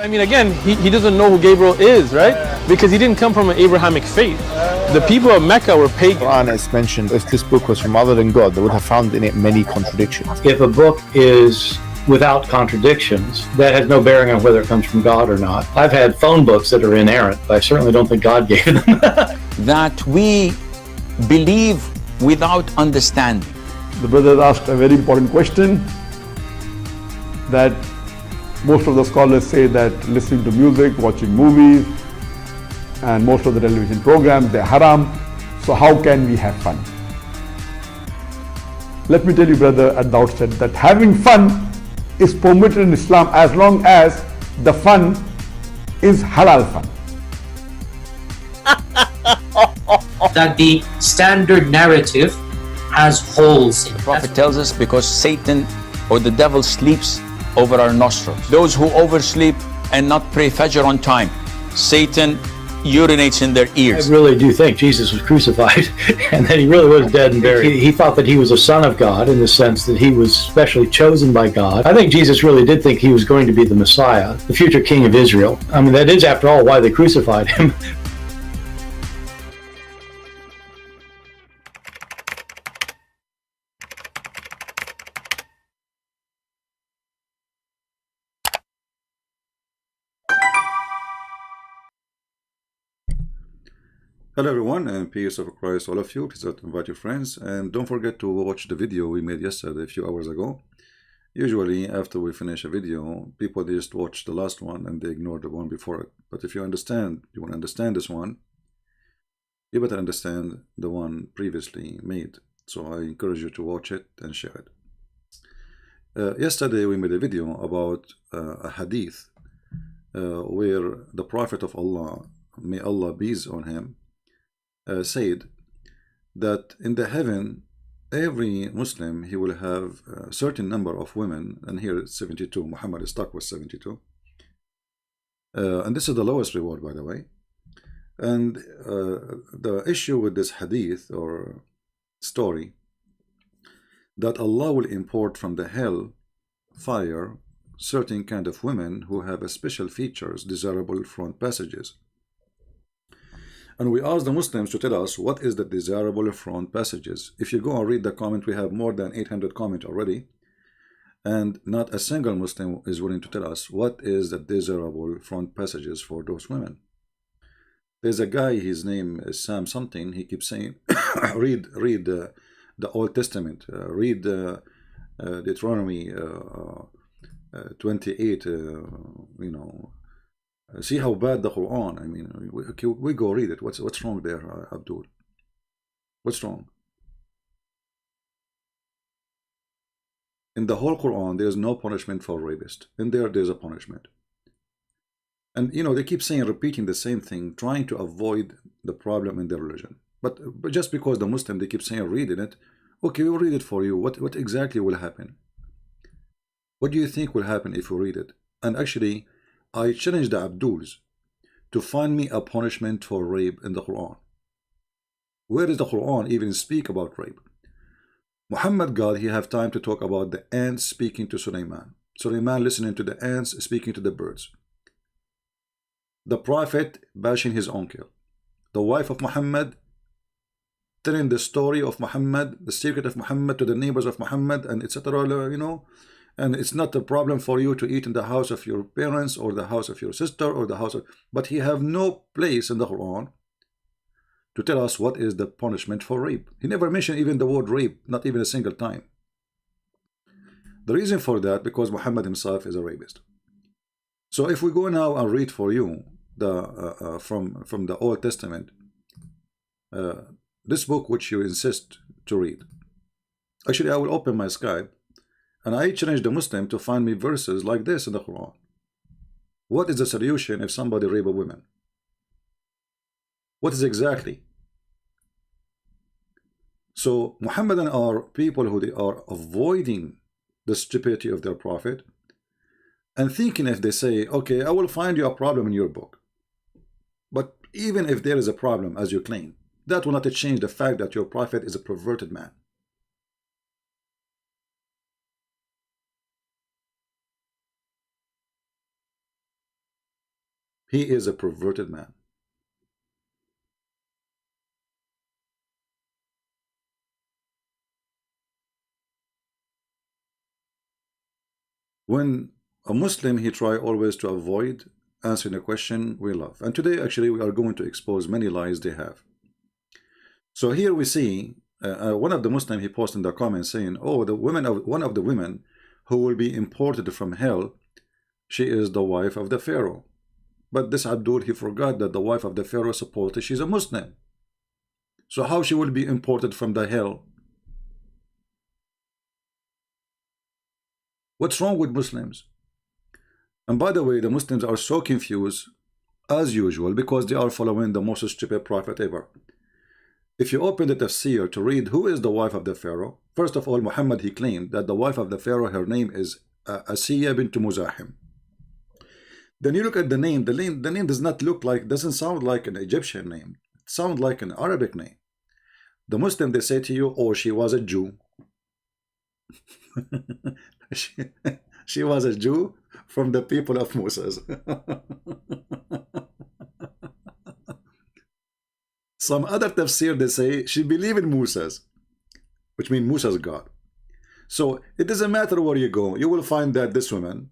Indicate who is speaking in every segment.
Speaker 1: I mean, again, he doesn't know who Gabriel is, right? Because he didn't come from an Abrahamic faith. The people of Mecca were pagan.
Speaker 2: The Quran has mentioned if this book was from other than God, they would have found in it many contradictions.
Speaker 3: If a book is without contradictions, that has no bearing on whether it comes from God or not. I've had phone books that are inerrant, but I certainly don't think God gave them.
Speaker 4: That we believe without understanding.
Speaker 5: The brother asked a very important question that most of the scholars say that listening to music, watching movies, and most of the television programs, they're haram. So how can we have fun? Let me tell you, brother, at the outset that having fun is permitted in Islam as long as the fun is halal fun.
Speaker 6: That the standard narrative has holes in it.
Speaker 4: The Prophet tells us because Satan or the devil sleeps over our nostrils. Those who oversleep and not pray Fajr on time, Satan urinates in their ears.
Speaker 3: I really do think Jesus was crucified and that he really was dead and buried. He thought that he was a son of God in the sense that he was specially chosen by God. I think Jesus really did think he was going to be the Messiah, the future king of Israel. I mean, that is, after all, why they crucified him.
Speaker 7: Hello everyone, and peace of Christ all of you. Please invite your friends, and don't forget to watch the video we made yesterday a few hours ago. Usually after we finish a video, people just watch the last one and they ignore the one before it. But if you want to understand this one, you better understand the one previously made. So I encourage you to watch it and share it. Yesterday we made a video about a hadith where the Prophet of Allah, may Allah be on him, said that in the heaven every Muslim he will have a certain number of women, and here it's 72. Muhammad is stuck with 72, and this is the lowest reward, by the way. And the issue with this hadith or story, that Allah will import from the hell fire certain kind of women who have a special features, desirable front passages. And we asked the Muslims to tell us what is the desirable front passages. If you go and read the comment, we have more than 800 comments already, and not a single Muslim is willing to tell us what is the desirable front passages for those women. There's a guy, his name is Sam something, he keeps saying read the Old Testament, read Deuteronomy 28, you know, see how bad the Quran. I mean, we go read it. What's wrong there, Abdul? What's wrong? In the whole Quran, there's no punishment for rapist. In there's a punishment. And you know, they keep saying, repeating the same thing, trying to avoid the problem in their religion. But just because the Muslim, they keep saying reading it, okay, we'll read it for you. What exactly will happen? What do you think will happen if we read it? And actually, I challenge the Abduls to find me a punishment for rape in the Quran. Where does the Quran even speak about rape? Muhammad God, he have time to talk about the ants speaking to Sulaiman. Sulaiman listening to the ants speaking to the birds. The Prophet bashing his uncle. The wife of Muhammad telling the story of Muhammad, the secret of Muhammad to the neighbors of Muhammad, and etc. You know. And it's not a problem for you to eat in the house of your parents or the house of your sister or the house of... But he have no place in the Quran to tell us what is the punishment for rape. He never mentioned even the word rape, not even a single time. The reason for that, because Muhammad himself is a rapist. So if we go now and read for you the from the Old Testament, this book which you insist to read. Actually, I will open my Skype. And I challenge the Muslim to find me verses like this in the Quran. What is the solution if somebody rape a woman? What is exactly? So Muhammadan are people who they are avoiding the stupidity of their prophet and thinking if they say, okay, I will find you a problem in your book. But even if there is a problem, as you claim, that will not change the fact that your prophet is a perverted man. He is a perverted man. When a Muslim, he try always to avoid answering a question we love. And today, actually, we are going to expose many lies they have. So here we see one of the Muslims, he posted in the comments saying, oh, one of the women who will be imported from hell, she is the wife of the Pharaoh. But this Abdul, he forgot that the wife of the Pharaoh, supposedly she's a Muslim. So how she will be imported from the hell? What's wrong with Muslims? And by the way, the Muslims are so confused as usual because they are following the most stupid prophet ever. If you open the tafsir to read who is the wife of the Pharaoh, first of all, Muhammad, he claimed that the wife of the Pharaoh, her name is Asiya bint Muzahim. Then you look at the name does not look like, doesn't sound like an Egyptian name. It sounds like an Arabic name. The Muslim, they say to you, oh, she was a Jew. she was a Jew from the people of Moses. Some other tafsir, they say she believed in Moses, which means Moses God. So it doesn't matter where you go, you will find that this woman,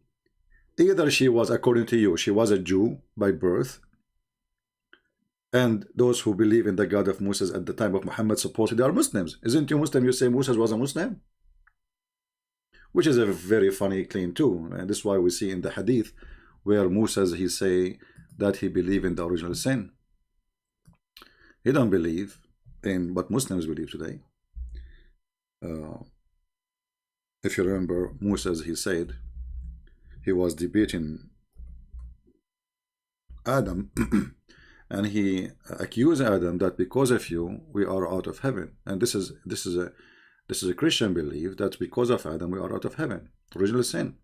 Speaker 7: either she was, according to you, she was a Jew by birth, and those who believe in the God of Moses at the time of Muhammad supposedly are Muslims. Isn't you Muslim? You say Moses was a Muslim? Which is a very funny claim too, and this is why we see in the hadith where Moses, he say that he believed in the original sin. He don't believe in what Muslims believe today. If you remember, Moses, he said he was debating Adam and he accused Adam that because of you we are out of heaven. And this is a Christian belief that because of Adam we are out of heaven, original sin.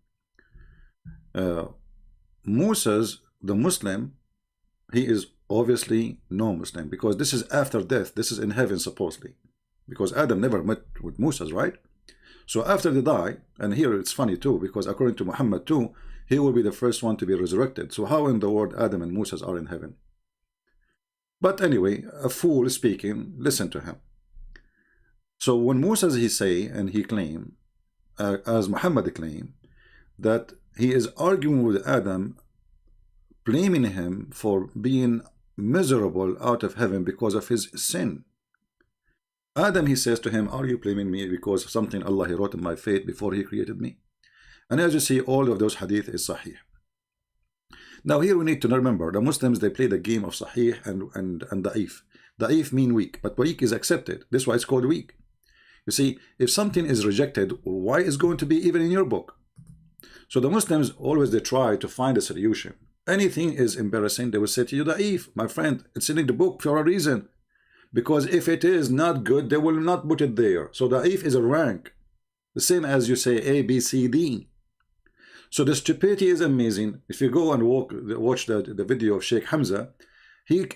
Speaker 7: Moses, the Muslim, he is obviously no Muslim because this is after death. This is in heaven supposedly, because Adam never met with Moses, right? So after they die, and here it's funny too, because according to Muhammad too, he will be the first one to be resurrected. So how in the world Adam and Moses are in heaven? But anyway, a fool speaking, listen to him. So when Moses, he say, and he claim, as Muhammad claim, that he is arguing with Adam, blaming him for being miserable out of heaven because of his sin. Adam, he says to him, are you blaming me because of something Allah he wrote in my fate before he created me? And as you see, all of those hadith is sahih. Now here we need to remember, the Muslims, they play the game of sahih and da'if. Da'if mean weak, but weak is accepted. That's why it's called weak. You see, if something is rejected, why is going to be even in your book? So the Muslims always, they try to find a solution. Anything is embarrassing, they will say to you, da'if, my friend, it's in the book for a reason. Because if it is not good, they will not put it there. So da'if is a rank. The same as you say A, B, C, D. So the stupidity is amazing. If you go and watch the video of Sheikh Hamza,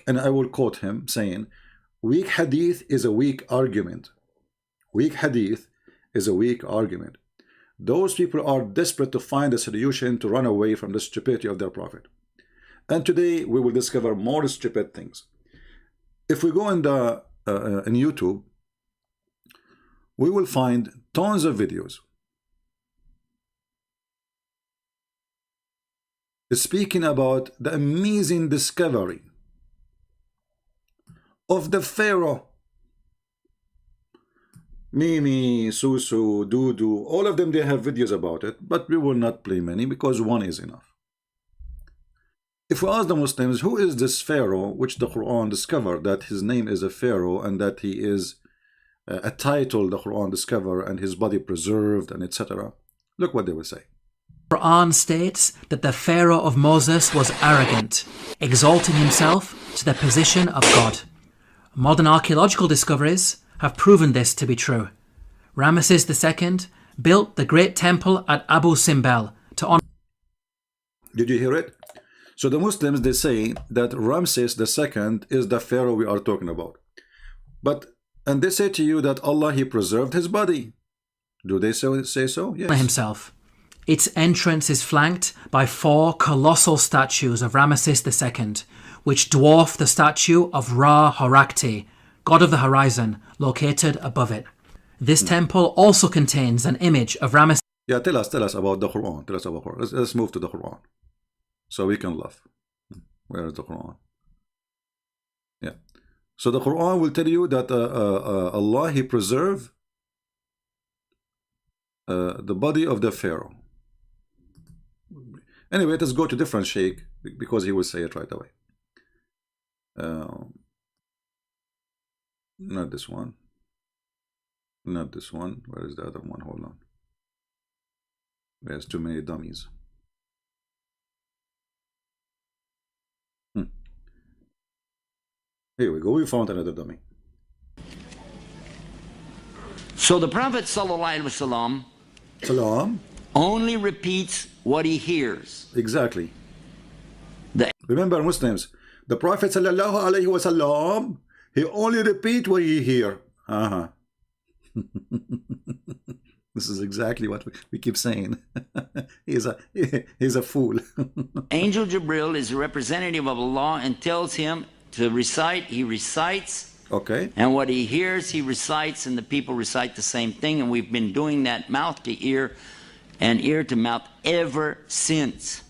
Speaker 7: and I will quote him saying, weak hadith is a weak argument. Weak hadith is a weak argument. Those people are desperate to find a solution to run away from the stupidity of their prophet. And today we will discover more stupid things. If we go in YouTube, we will find tons of videos speaking about the amazing discovery of the Pharaoh. Mimi, Susu, Dudu, all of them, they have videos about it, but we will not play many because one is enough. If we ask the Muslims, who is this Pharaoh which the Quran discovered that his name is a Pharaoh and that he is a title the Quran discovered and his body preserved and etc., look what they will say.
Speaker 8: Quran states that the Pharaoh of Moses was arrogant, exalting himself to the position of God. Modern archaeological discoveries have proven this to be true. Ramses II built the great temple at Abu Simbel to honor.
Speaker 7: Did you hear it? So the Muslims, they say that Ramses II is the Pharaoh we are talking about. And they say to you that Allah, he preserved his body. Do they say so? Yes.
Speaker 8: Himself. Its entrance is flanked by 4 colossal statues of Ramses II, which dwarf the statue of Ra-Horakhti, god of the horizon, located above it. This temple also contains an image of Ramses.
Speaker 7: Yeah, tell us about the Quran. Tell us about Quran. Let's move to the Quran, so we can laugh. Where is the Quran? Yeah. So the Quran will tell you that Allah, He preserved the body of the Pharaoh. Anyway, let's go to different sheikh because he will say it right away. Not this one. Not this one. Where is the other one? Hold on. There's too many dummies. Here we go. We found another dummy.
Speaker 9: So the Prophet ﷺ
Speaker 7: Salam.
Speaker 9: only repeats what he hears.
Speaker 7: Exactly. Remember, Muslims, the Prophet ﷺ, he only repeat what he hear. This is exactly what we keep saying. He's a fool.
Speaker 9: Angel Jibril is a representative of Allah and tells him to recite. He recites.
Speaker 7: Okay.
Speaker 9: And what he hears, he recites, and the people recite the same thing. And we've been doing that mouth to ear and ear to mouth ever since.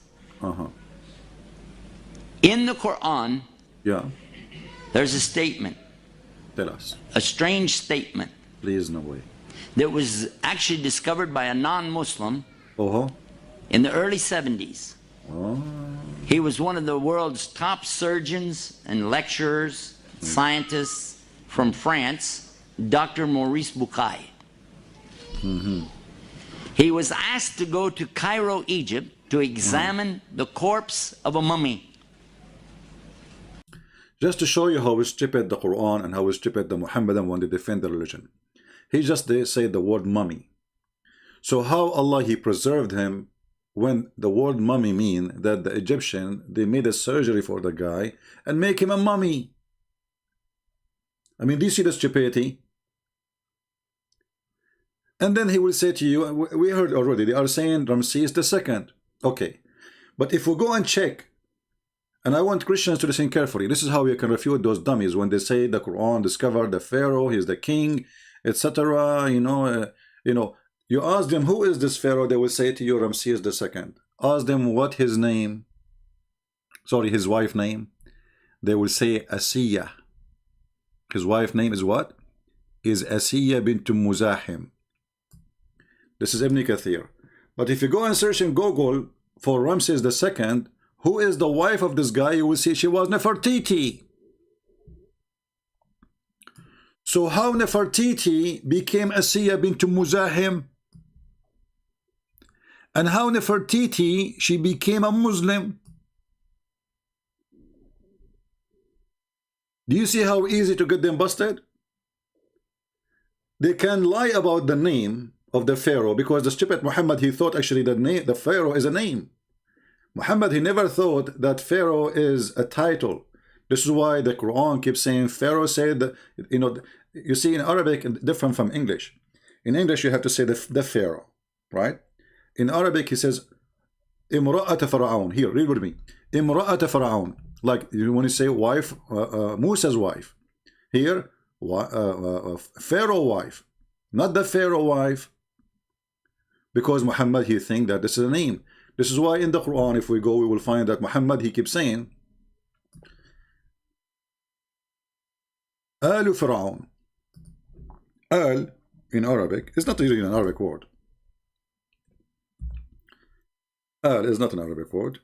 Speaker 9: In the Quran,
Speaker 7: yeah,
Speaker 9: there's a statement.
Speaker 7: Tell us.
Speaker 9: A strange statement.
Speaker 7: Please, no way.
Speaker 9: That was actually discovered by a non-Muslim in the early 70s. He was one of the world's top surgeons and lecturers, scientists from France, Dr. Maurice Bucaille. He was asked to go to Cairo, Egypt, to examine the corpse of a mummy.
Speaker 7: Just to show you how stupid the Quran and how stupid the Muhammadan when they defend the religion. He just say the word mummy. So how Allah, He preserved him when the word mummy mean that the Egyptian, they made a surgery for the guy and make him a mummy. I mean, do you see the stupidity? And then he will say to you, we heard already, they are saying Ramses II. Okay, but if we go and check, and I want Christians to listen carefully, this is how we can refute those dummies when they say the Quran discovered the Pharaoh, he's the king, etc. You ask them, who is this Pharaoh? They will say to you, Ramses II. Ask them what his name, his wife name. They will say Asiya. His wife name is what? Is Asiya bint Muzahim. This is Ibn Kathir. But if you go and search in Google for Ramses II, who is the wife of this guy, you will see she was Nefertiti. So how Nefertiti became Asiya bint Muzahim? And how Nefertiti, she became a Muslim? Do you see how easy to get them busted? They can lie about the name of the Pharaoh because the stupid Muhammad, he thought actually the Pharaoh is a name. Muhammad, he never thought that Pharaoh is a title. This is why the Quran keeps saying Pharaoh said, you see in Arabic, different from English. In English, you have to say the Pharaoh, right? In Arabic, he says, Imra'at Pharaoh. Here, read with me. Imra'at Pharaoh. Like when you say wife, Musa's wife. Here, Pharaoh wife. Not the Pharaoh wife. Because Muhammad, he think that this is a name. This is why in the Quran, if we go, we will find that Muhammad, he keeps saying, Al Pharaoh. Al, in Arabic, is not really an Arabic word. Al is not an Arabic word.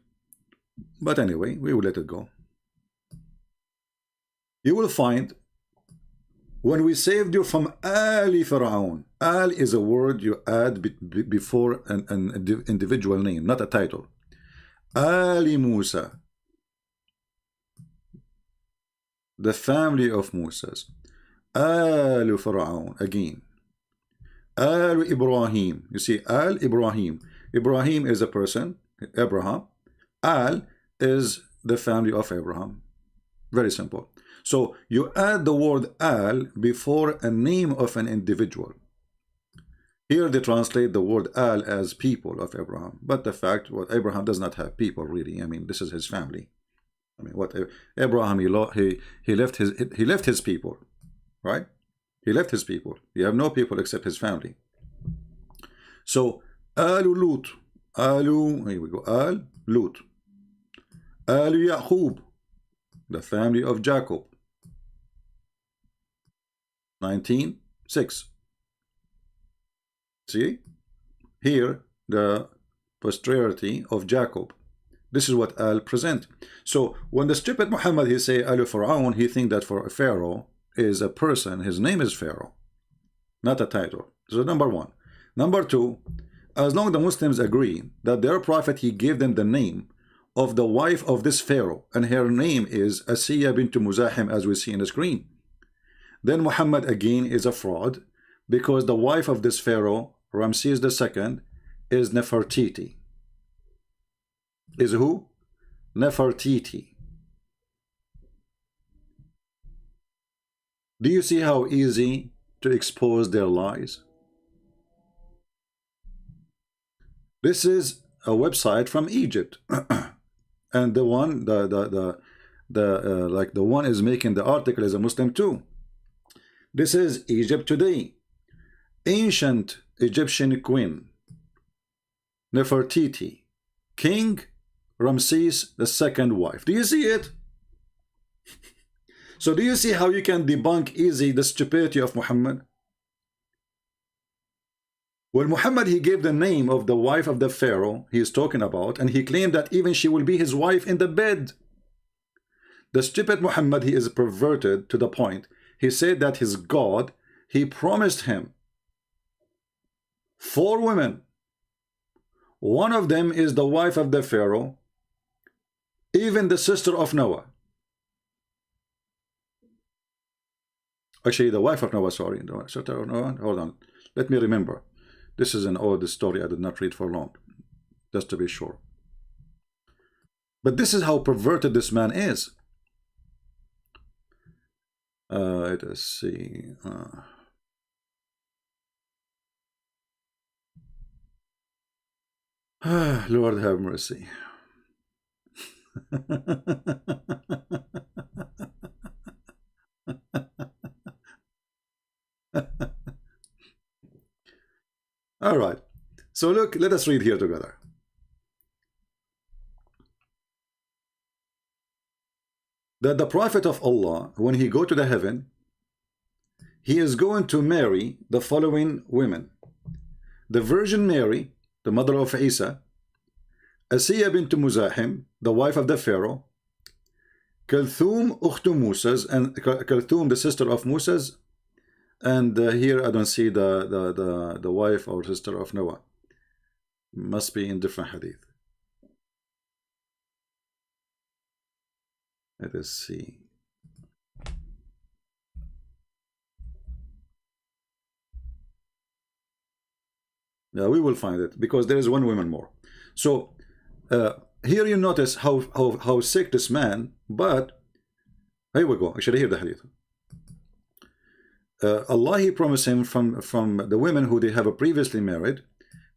Speaker 7: But anyway, we will let it go. You will find when we saved you from Ali Pharaoh. Al is a word you add before an individual name, not a title. Ali Musa, the family of Moses. Al Pharaoh again. Al Ibrahim. You see, Al Ibrahim. Ibrahim is a person, Abraham. Al is the family of Abraham. Very simple. So you add the word Al before a name of an individual. Here they translate the word al as people of Abraham, but the fact what Abraham does not have people really. I mean, this is his family. I mean, what Abraham he left his people, right? He left his people. He have no people except his family. So alu Lut, here we go, al Lut, alu Yaqub, the family of Jacob. 19:6. See here the posterity of Jacob. This is what al present. So when the stupid Muhammad he say al Pharaoh, he think that for a Pharaoh is a person. His name is Pharaoh, not a title. So number one. Number two, as long as the Muslims agree that their prophet he gave them the name of the wife of this Pharaoh, and her name is Asiya bint Muzahim, as we see in the screen, then Muhammad again is a fraud, because the wife of this Pharaoh, Ramses II, is Nefertiti. Is who? Nefertiti. Do you see how easy to expose their lies? This is a website from Egypt, and the one like the one is making the article is a Muslim too. This is Egypt today. Ancient Egyptian queen Nefertiti, King Ramses II wife. Do you see it? So do you see how you can debunk easy the stupidity of Muhammad? Well, Muhammad he gave the name of the wife of the Pharaoh he is talking about, and he claimed that even she will be his wife in the bed. The stupid Muhammad he is perverted to the point. He said that his God he promised him 4 women. One of them is the wife of the Pharaoh, even the sister of Noah. Actually, the wife of Noah, sorry, the sister of Noah. Hold on, let me remember. This is an old story I did not read for long, just to be sure. But this is how perverted this man is. Let us see. Lord have mercy. All right. So look, let us read here together. That the Prophet of Allah, when he go to the heaven, he is going to marry the following women: the Virgin Mary, the mother of Isa; Asiya bint Muzahim, the wife of the Pharaoh; Kalthum ukhtu Musa's, and Kalthum the sister of Musa's, and here I don't see the wife or sister of Noah. Must be in different hadith. Let us see. Yeah, we will find it because there is one woman more. So here you notice how sick this man. But here we go. Actually, here the hadith. Allah he promised him from the women who they have previously married,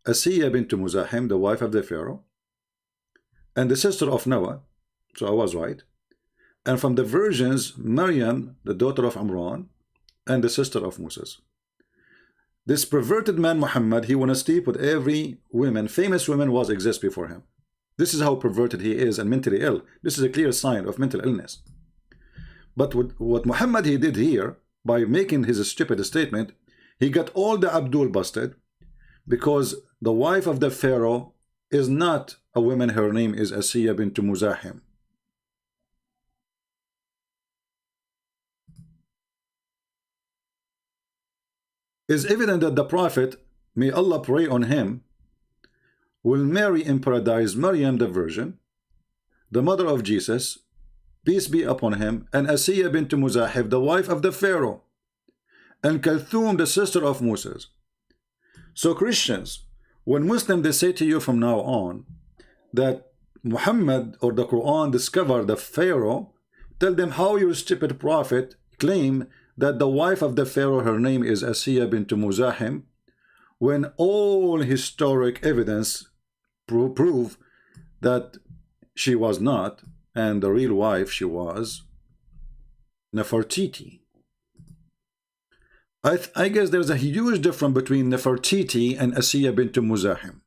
Speaker 7: Asiya bint Muzahim, the wife of the Pharaoh, and the sister of Noah. So I was right. And from the virgins, Maryam, the daughter of Imran, and the sister of Moses. This perverted man Muhammad, he want to sleep with every woman, famous women was exist before him. This is how perverted he is and mentally ill. This is a clear sign of mental illness. But what Muhammad he did here, by making his stupid statement, he got all the Abdul busted, because the wife of the Pharaoh is not a woman, her name is Asiya bint Muzahim. Is evident that the Prophet, may Allah pray on him, will marry in paradise Maryam the Virgin, the mother of Jesus, peace be upon him, and Asiya bint Muzahim, the wife of the Pharaoh, and Kalthum, the sister of Moses. So Christians, when Muslims they say to you from now on that Muhammad or the Quran discovered the Pharaoh, tell them how your stupid prophet claim that the wife of the Pharaoh, her name is Asiya bint Muzahim, when all historic evidence prove that she was not, and the real wife she was Nefertiti. I guess there's a huge difference between Nefertiti and Asiya bint Muzahim.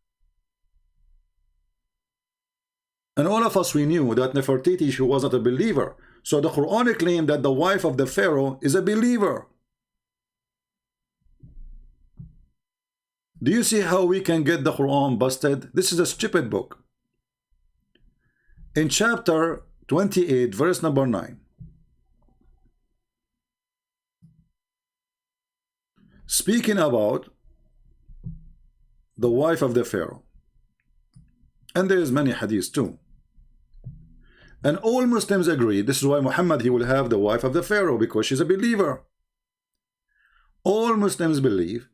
Speaker 7: And all of us, we knew that Nefertiti, she wasn't a believer. So the Quranic claim that the wife of the Pharaoh is a believer. Do you see how we can get the Quran busted? This is a stupid book. In chapter 28, verse number 9. Speaking about the wife of the Pharaoh. And there is many hadiths too. And all Muslims agree, this is why Muhammad, he will have the wife of the Pharaoh, because she's a believer. All Muslims believe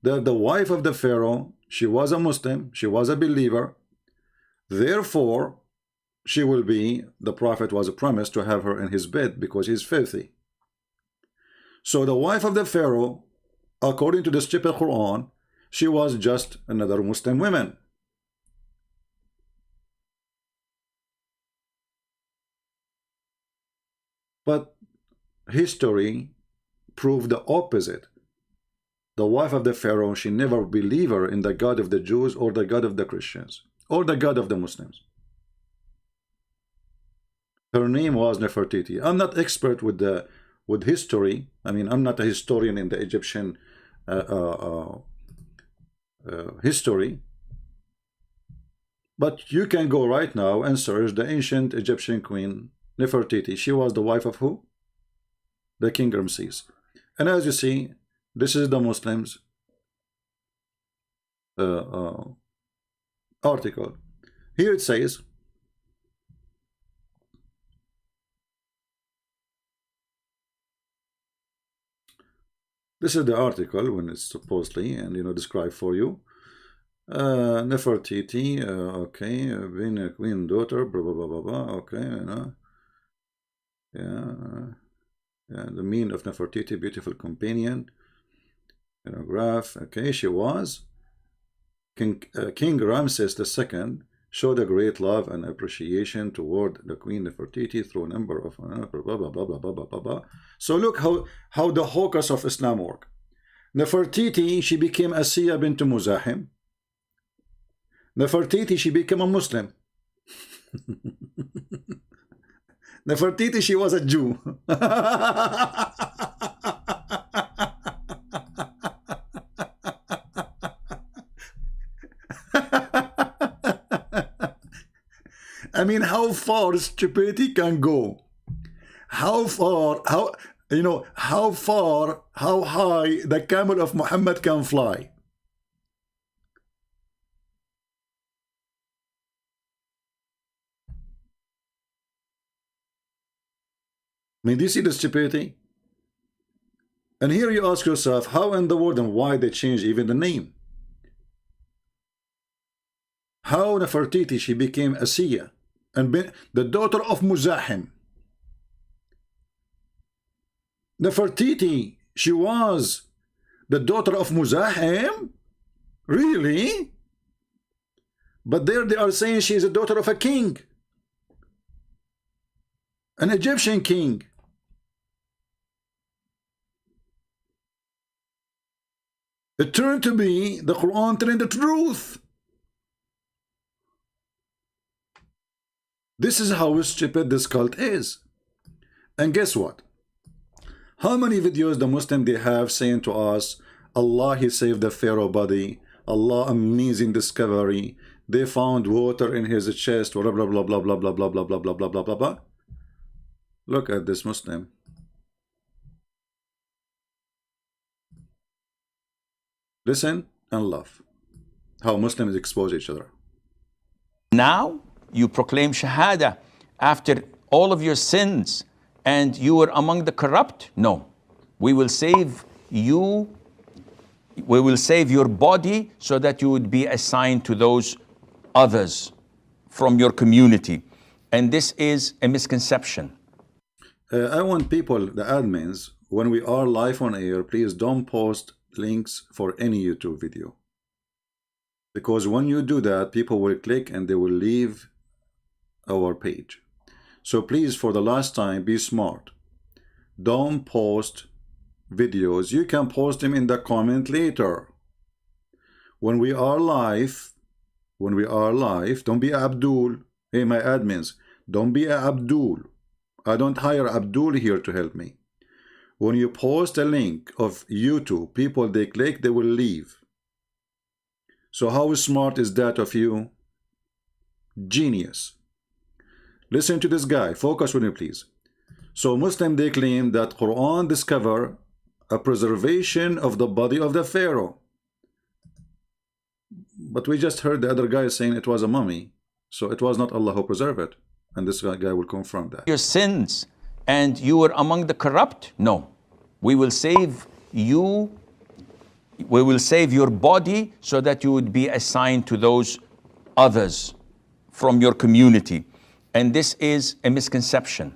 Speaker 7: that the wife of the Pharaoh, she was a Muslim, she was a believer, therefore she will be, the Prophet was promised to have her in his bed because he's filthy. So the wife of the Pharaoh, according to the stupid Quran, she was just another Muslim woman. But history proved the opposite. The wife of the Pharaoh, she never believed in the God of the Jews or the God of the Christians or the God of the Muslims. Her name was Nefertiti. I'm not expert with history. I mean, I'm not a historian in the Egyptian history. But you can go right now and search the ancient Egyptian queen Nefertiti. She was the wife of who? The king Ramses. And as you see, this is the Muslims article. Here it says, this is the article when it's supposedly, and described for you. Nefertiti, okay, being a queen daughter, blah blah blah blah blah. Okay, yeah, the mean of Nefertiti, beautiful companion. Graph. Okay, she was King Ramses II showed a great love and appreciation toward the Queen Nefertiti through a number of blah blah blah blah blah blah blah blah. So look how the hocus of Islam work. Nefertiti, she became Asiya bint Muzahim. Nefertiti, she became a Muslim. Nefertiti, she was a Jew. I mean, how far stupidity can go? How far, how high the camel of Muhammad can fly? I mean, do you see the stupidity? And here you ask yourself, how in the world and why they changed even the name? How Nefertiti, she became Asiya and the daughter of Muzahim. Nefertiti, she was the daughter of Muzahim? Really? But there they are saying she is a daughter of a king, an Egyptian king. It turned to be the Quran telling the truth. This is how stupid this cult is. And guess what? How many videos the Muslim they have saying to us, Allah, he saved the Pharaoh body, Allah, amazing discovery, they found water in his chest, blah blah blah blah blah blah blah blah blah blah blah blah blah blah. Look at this Muslim. Listen and laugh. How Muslims expose each other.
Speaker 4: Now you proclaim Shahada after all of your sins and you were among the corrupt? No. We will save you. We will save your body so that you would be assigned to those others from your community. And this is a misconception.
Speaker 7: I want people, the admins, when we are live on air, please don't post links for any YouTube video. Because when you do that, people will click and they will leave our page. So please, for the last time, be smart. Don't post videos. You can post them in the comment later. When we are live, don't be Abdul. Hey, my admins, don't be Abdul. I don't hire Abdul here to help me. When you post a link of YouTube, people, they click, they will leave. So how smart is that of you? Genius. Listen to this guy. Focus with me, please. So Muslim, they claim that Quran discover a preservation of the body of the Pharaoh. But we just heard the other guy saying it was a mummy. So it was not Allah who preserved it. And this guy will confirm that.
Speaker 4: Your sins and you were among the corrupt? No. We will save you. We will save your body so that you would be assigned to those others from your community. And this is a misconception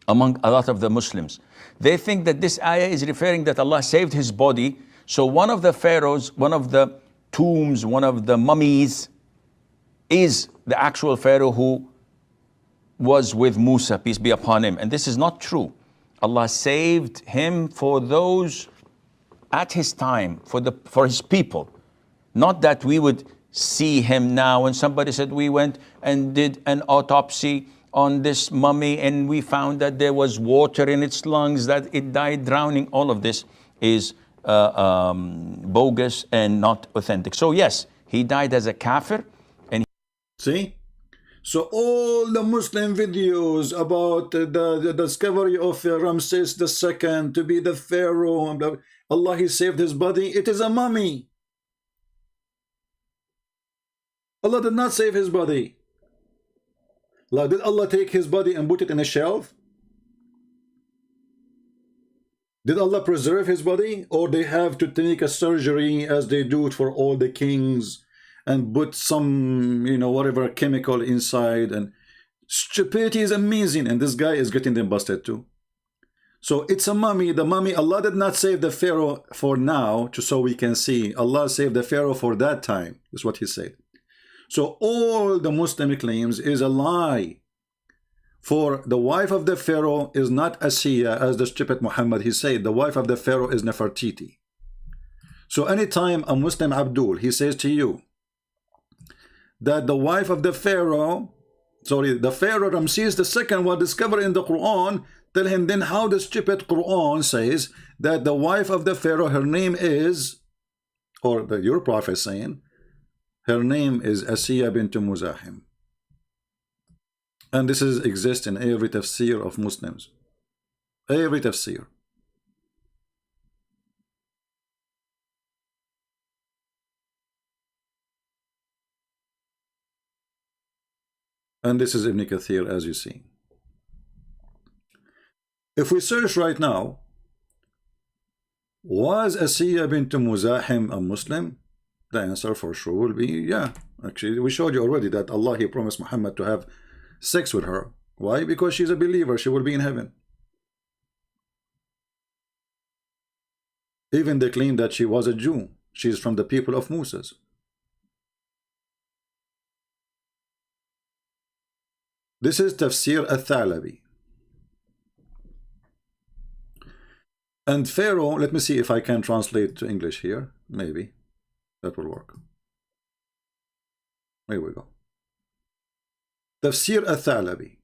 Speaker 4: among a lot of the Muslims. They think that this ayah is referring that Allah saved his body. So one of the pharaohs, one of the tombs, one of the mummies is the actual Pharaoh who was with Musa, peace be upon him. And this is not true. Allah saved him for those at his time, for his people. Not that we would see him now and somebody said we went and did an autopsy on this mummy and we found that there was water in its lungs, that it died drowning. All of this is bogus and not authentic. So yes, he died as a kafir. And
Speaker 7: see? So all the Muslim videos about the discovery of Ramses II to be the Pharaoh, and Allah, he saved his body, it is a mummy. Allah did not save his body. Did Allah take his body and put it in a shelf? Did Allah preserve his body? Or they have to take a surgery as they do it for all the kings and put some, you know, whatever chemical inside? And stupidity is amazing. And this guy is getting them busted too. So it's a mummy. The mummy, Allah did not save the Pharaoh for now, so we can see. Allah saved the Pharaoh for that time. Is what he said. So all the Muslim claims is a lie. For the wife of the Pharaoh is not Asiya, as the stupid Muhammad, he said. The wife of the Pharaoh is Nefertiti. So anytime a Muslim Abdul, he says to you that the wife of the Pharaoh, the Pharaoh Ramses II was discovered in the Quran, tell him then how the stupid Quran says that the wife of the Pharaoh, her name is, or your prophet saying, her name is Asiya bint Muzahim. And this exists in every tafsir of Muslims. Every tafsir. And this is Ibn Kathir, as you see. If we search right now, was Asiya bint Muzahim a Muslim? The answer for sure will be yeah. Actually, we showed you already that Allah, he promised Muhammad to have sex with her. Why? Because she's a believer. She will be in heaven. Even they claim that she was a Jew. She is from the people of Moses. This is Tafsir al-Thalabi. And Pharaoh, let me see if I can translate to English here. Maybe that will work. Here we go. Tafsir al-Thalabi.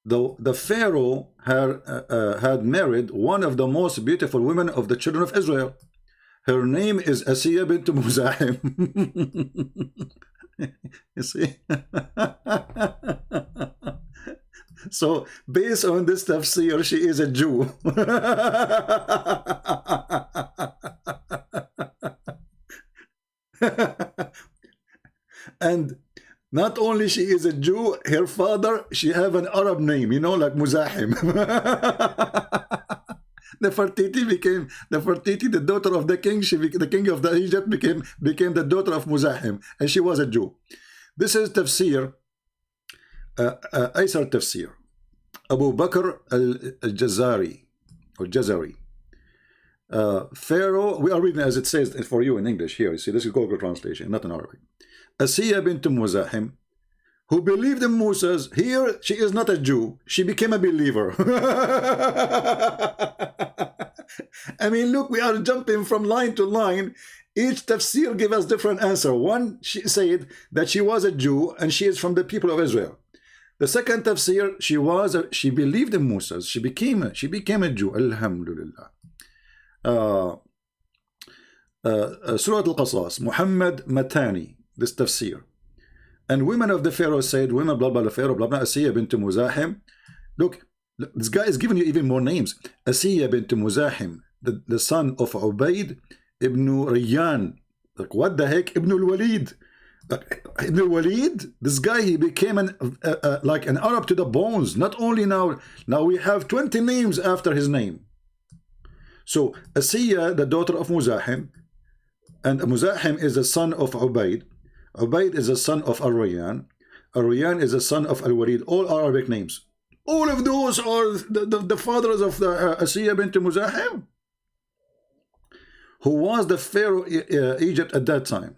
Speaker 7: The Pharaoh had married one of the most beautiful women of the children of Israel. Her name is Asiya bint Muzahim. You see? So based on this tafsir, she is a Jew. And not only she is a Jew, her father, she have an Arab name, you know, like Muzahim. Nefertiti became Nefertiti, the daughter of the king. The king of the Egypt became the daughter of Muzahim, and she was a Jew. This is tafsir, Aysar tafsir, Abu Bakr al-Jazari, or Jazari. Pharaoh, we are reading as it says for you in English here. You see, this is Google translation, not in Arabic. Asiya bint Muzahim, who believed in Moses. Here, she is not a Jew. She became a believer. I mean, look, we are jumping from line to line. Each tafsir gave us different answer. One, she said that she was a Jew and she is from the people of Israel. The second tafsir, she believed in Moses. She became a Jew. Alhamdulillah. Surah Al-Qasas, Muhammad Matani, this tafsir. And women of the Pharaoh said, women blah blah, the Pharaoh blah blah, Asiya bint Muzahim. Look, this guy is giving you even more names. Asiya bint Muzahim, the son of Ubayd ibn Rayyan. Like, what the heck? Ibn al-Walid. Ibn al-Walid, this guy, he became like an Arab to the bones. Not only now we have 20 names after his name. So Asiya, the daughter of Muzahim, and Muzahim is the son of Ubayd. Ubayd is the son of Al-Rayyan. Al-Rayyan is the son of Al-Walid. All Arabic names. All of those are the fathers of the Asiya bint Muzahim, who was the Pharaoh Egypt at that time.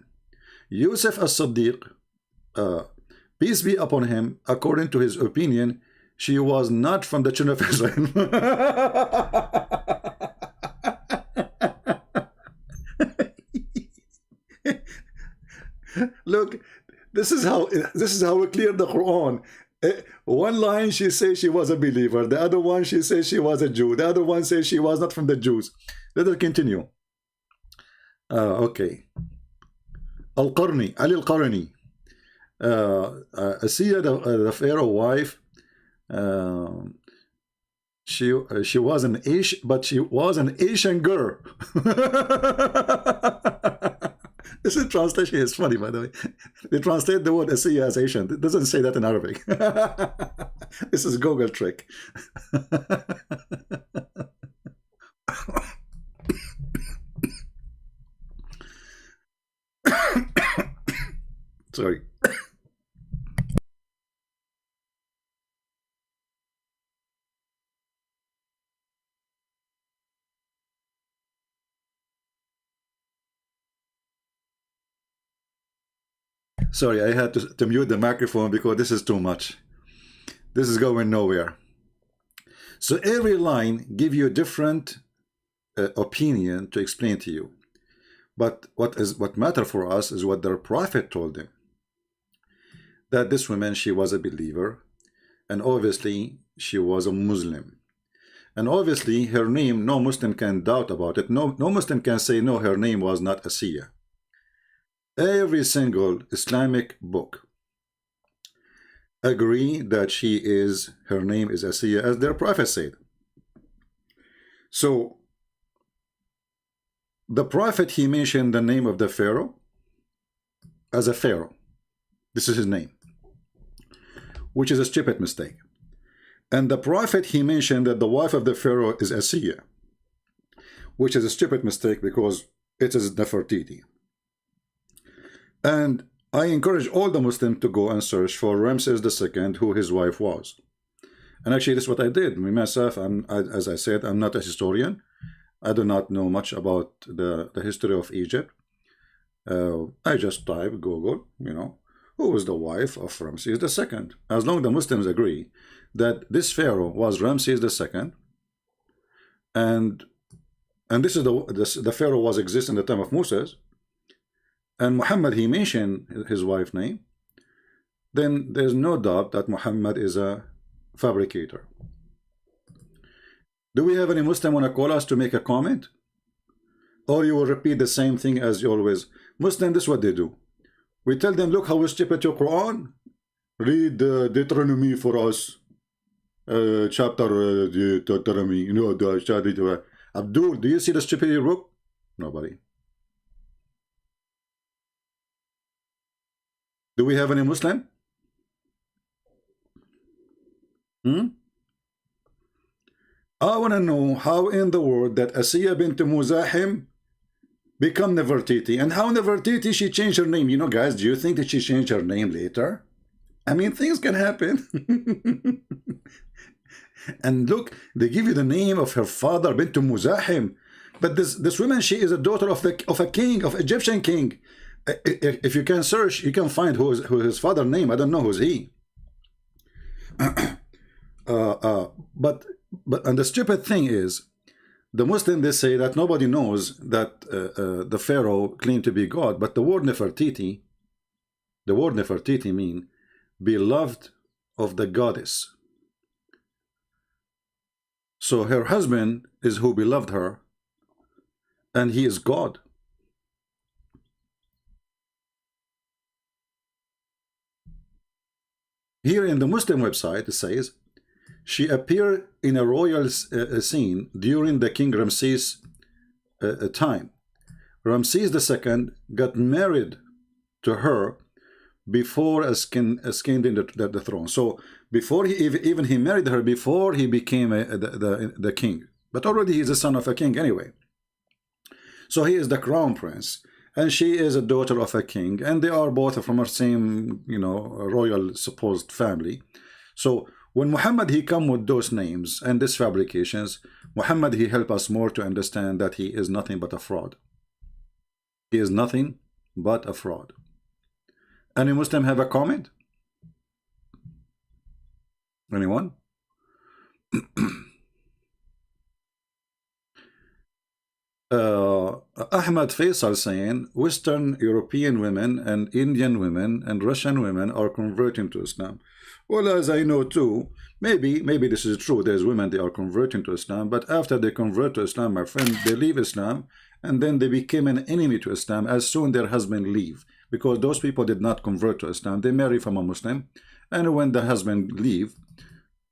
Speaker 7: Yusuf as-Siddiq, peace be upon him, according to his opinion, she was not from the children of Israel. Look, this is how we clear the Quran. One line she says she was a believer, the other one she says she was a Jew, the other one says she was not from the Jews. Let us continue. Okay. Al-Qarni, Ali Al-Qarni, Asiya, the Pharaoh wife, she was an Asian, but she was an Asian girl. This is translation is funny, by the way. They translate the word Asiya as Asian. It doesn't say that in Arabic. This is Google trick. Sorry. Sorry, I had to mute the microphone because this is too much. This is going nowhere. So every line gives you a different opinion to explain to you. But what matters for us is what their prophet told them. That this woman, she was a believer, and obviously she was a Muslim. And obviously her name, no Muslim can doubt about it. No Muslim can say, no, her name was not Asiya. Every single Islamic book agree that her name is Asiya, as their prophet said. So the prophet, he mentioned the name of the Pharaoh as a Pharaoh. This is his name, which is a stupid mistake. And the prophet, he mentioned that the wife of the Pharaoh is Asiya, which is a stupid mistake because it is Nefertiti. And I encourage all the Muslims to go and search for Ramses II, who his wife was. And actually, this is what I did. Me myself, as I said, I'm not a historian. I do not know much about the history of Egypt. I just type Google, who was the wife of Ramses II. As long as the Muslims agree that this Pharaoh was Ramses II, and this is the Pharaoh was exist in the time of Moses, and Muhammad, he mentioned his wife's name, then there's no doubt that Muhammad is a fabricator. Do we have any Muslim want to call us to make a comment? Or you will repeat the same thing as you always? Muslim, this is what they do. We tell them, look how we stupid your Quran. Read Deuteronomy for us. Chapter Deuteronomy. Abdul, do you see the stupidity book? Nobody. Do we have any Muslim? I want to know how in the world that Asiya bint Muzahim become Nefertiti, and how Nefertiti, she changed her name. Guys, do you think that she changed her name later? I mean, things can happen. And look, they give you the name of her father, bint Muzahim. But this woman, she is a daughter of a king, of Egyptian king. If you can search, you can find who his father name. I don't know who's he. But and the stupid thing is, the Muslim, they say that nobody knows that the Pharaoh claimed to be God. But the word Nefertiti mean beloved of the goddess. So her husband is who beloved her, and he is God. Here in the Muslim website, it says, she appeared in a royal scene during the King Ramses time. Ramses II got married to her before ascending the throne. So before he married her, before he became the king. But already he's the son of a king anyway. So he is the crown prince, and she is a daughter of a king, and they are both from the same, royal supposed family. So when Muhammad, he come with those names and these fabrications, Muhammad, he help us more to understand that he is nothing but a fraud. He is nothing but a fraud. Any Muslim have a comment? Anyone? Ahmad Faisal saying Western European women and Indian women and Russian women are converting to Islam. Well, as I know too, maybe this is true. There's women, they are converting to Islam, but after they convert to Islam, my friend, they leave Islam, and then they became an enemy to Islam as soon their husband leave, because those people did not convert to Islam. They marry from a Muslim, and when the husband leave,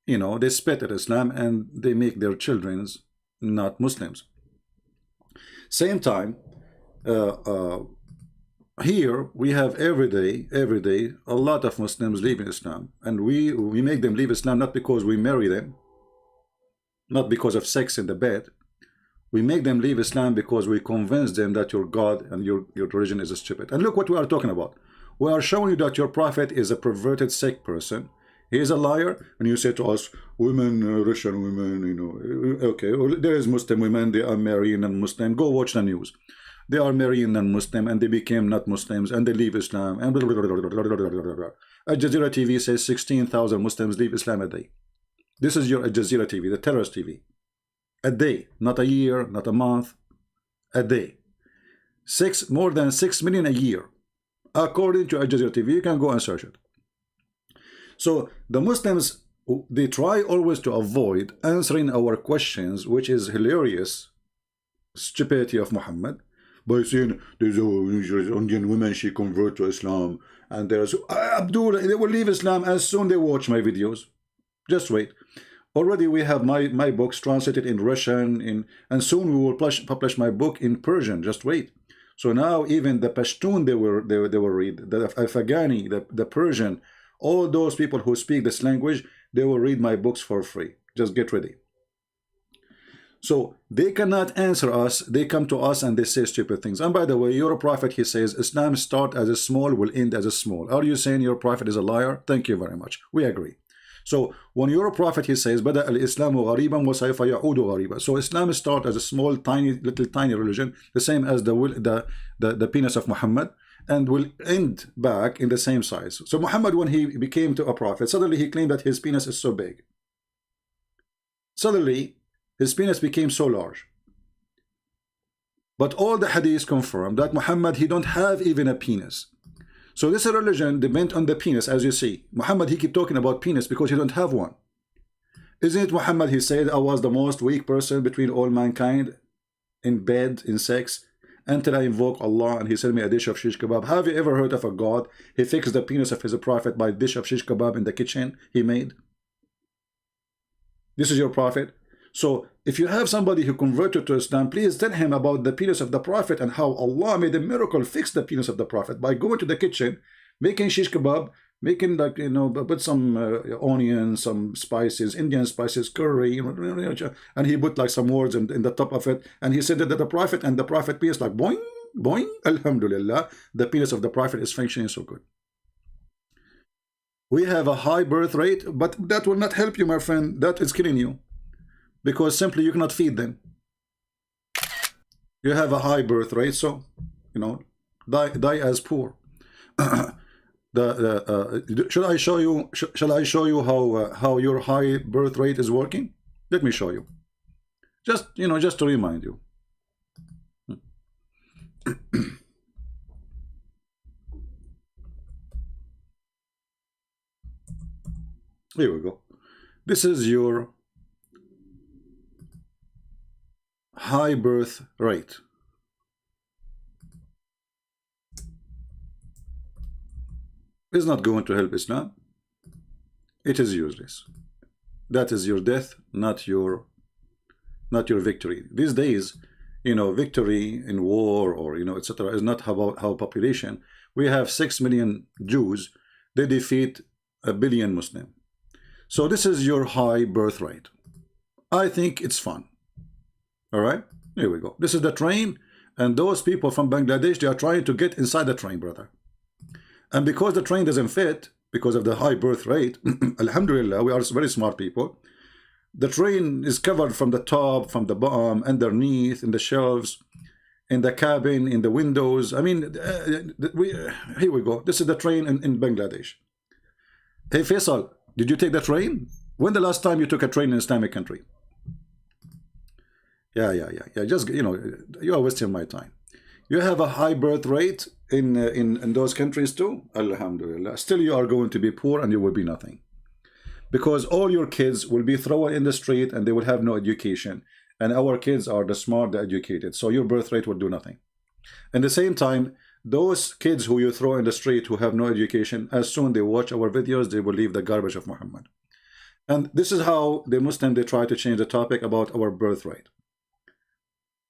Speaker 7: they spit at Islam and they make their children not Muslims. Same time, here we have every day a lot of Muslims leaving Islam, and we make them leave Islam not because we marry them, not because of sex in the bed. We make them leave Islam because we convince them that your God and your religion is stupid. And look what we are talking about. We are showing you that your prophet is a perverted, sick person. He is a liar, and you say to us, women, Russian women, okay, well, there is Muslim women, they are marrying non-Muslim. Go watch the news. They are marrying non-Muslim, and they became not Muslims, and they leave Islam, and blah, blah, blah, blah, blah, blah, blah, blah. Al Jazeera TV says 16,000 Muslims leave Islam a day. This is your Al Jazeera TV, the terrorist TV. A day, not a year, not a month, a day. More than 6 million a year, according to Al Jazeera TV. You can go and search it. So the Muslims, they try always to avoid answering our questions, which is hilarious stupidity of Muhammad, by saying there's a Indian woman, she convert to Islam, and there's Abdul, they will leave Islam as soon they watch my videos. Just wait. Already we have my books translated in Russian, and soon we will publish my book in Persian. Just wait. So now even the Pashtun they will read, the Afghani, the Persian. All those people who speak this language, they will read my books for free. Just get ready. So they cannot answer us. They come to us and they say stupid things. And by the way, your prophet, he says, Islam start as a small, will end as a small. Are you saying your prophet is a liar? Thank you very much. We agree. So when your prophet, he says, Bada al-Islamu ghariban wa sayfa ya'udu ghariban. So Islam start as a small, tiny religion, the same as the penis of Muhammad, and will end back in the same size. So Muhammad, when he became to a prophet, suddenly he claimed that his penis is so big. Suddenly, his penis became so large. But all the hadiths confirm that Muhammad, he don't have even a penis. So this religion depends on the penis, as you see. Muhammad, he keep talking about penis because he don't have one. Isn't it Muhammad, he said, I was the most weak person between all mankind in bed, in sex, until I invoke Allah and he sent me a dish of shish kebab. Have you ever heard of a God? He fixed the penis of his prophet by a dish of shish kebab in the kitchen he made. This is your prophet. So if you have somebody who converted to Islam, please tell him about the penis of the prophet and how Allah made a miracle, fix the penis of the prophet by going to the kitchen, making shish kebab, making put some onions, some spices, Indian spices, curry, and he put like some words in the top of it, and he said that the prophet and the prophet penis like boing, boing, alhamdulillah, the penis of the prophet is functioning so good. We have a high birth rate, but that will not help you, my friend. That is killing you, because simply you cannot feed them. You have a high birth rate, so you know, die as poor. Should I show you? Shall I show you how your high birth rate is working? Let me show you. Just just to remind you. Here we go. This is your high birth rate. It's not going to help Islam. It is useless. That is your death, not your victory. These days, victory in war or etc. is not about how population. We have 6 million Jews. They defeat 1 billion Muslim. So this is your high birth rate. I think it's fun. All right, here we go. This is the train, and those people from Bangladesh, they are trying to get inside the train, brother. And because the train doesn't fit, because of the high birth rate, alhamdulillah, we are very smart people. The train is covered from the top, from the bottom, underneath, in the shelves, in the cabin, in the windows. I mean, here we go. This is the train in Bangladesh. Hey, Faisal, did you take the train? When the last time you took a train in an Islamic country? Yeah. Just, you are wasting my time. You have a high birth rate in those countries too. Alhamdulillah. Still, you are going to be poor and you will be nothing. Because all your kids will be thrown in the street and they will have no education. And our kids are the smart, the educated. So your birth rate will do nothing. At the same time, those kids who you throw in the street who have no education, as soon they watch our videos, they will leave the garbage of Muhammad. And this is how the Muslim, they try to change the topic about our birth rate.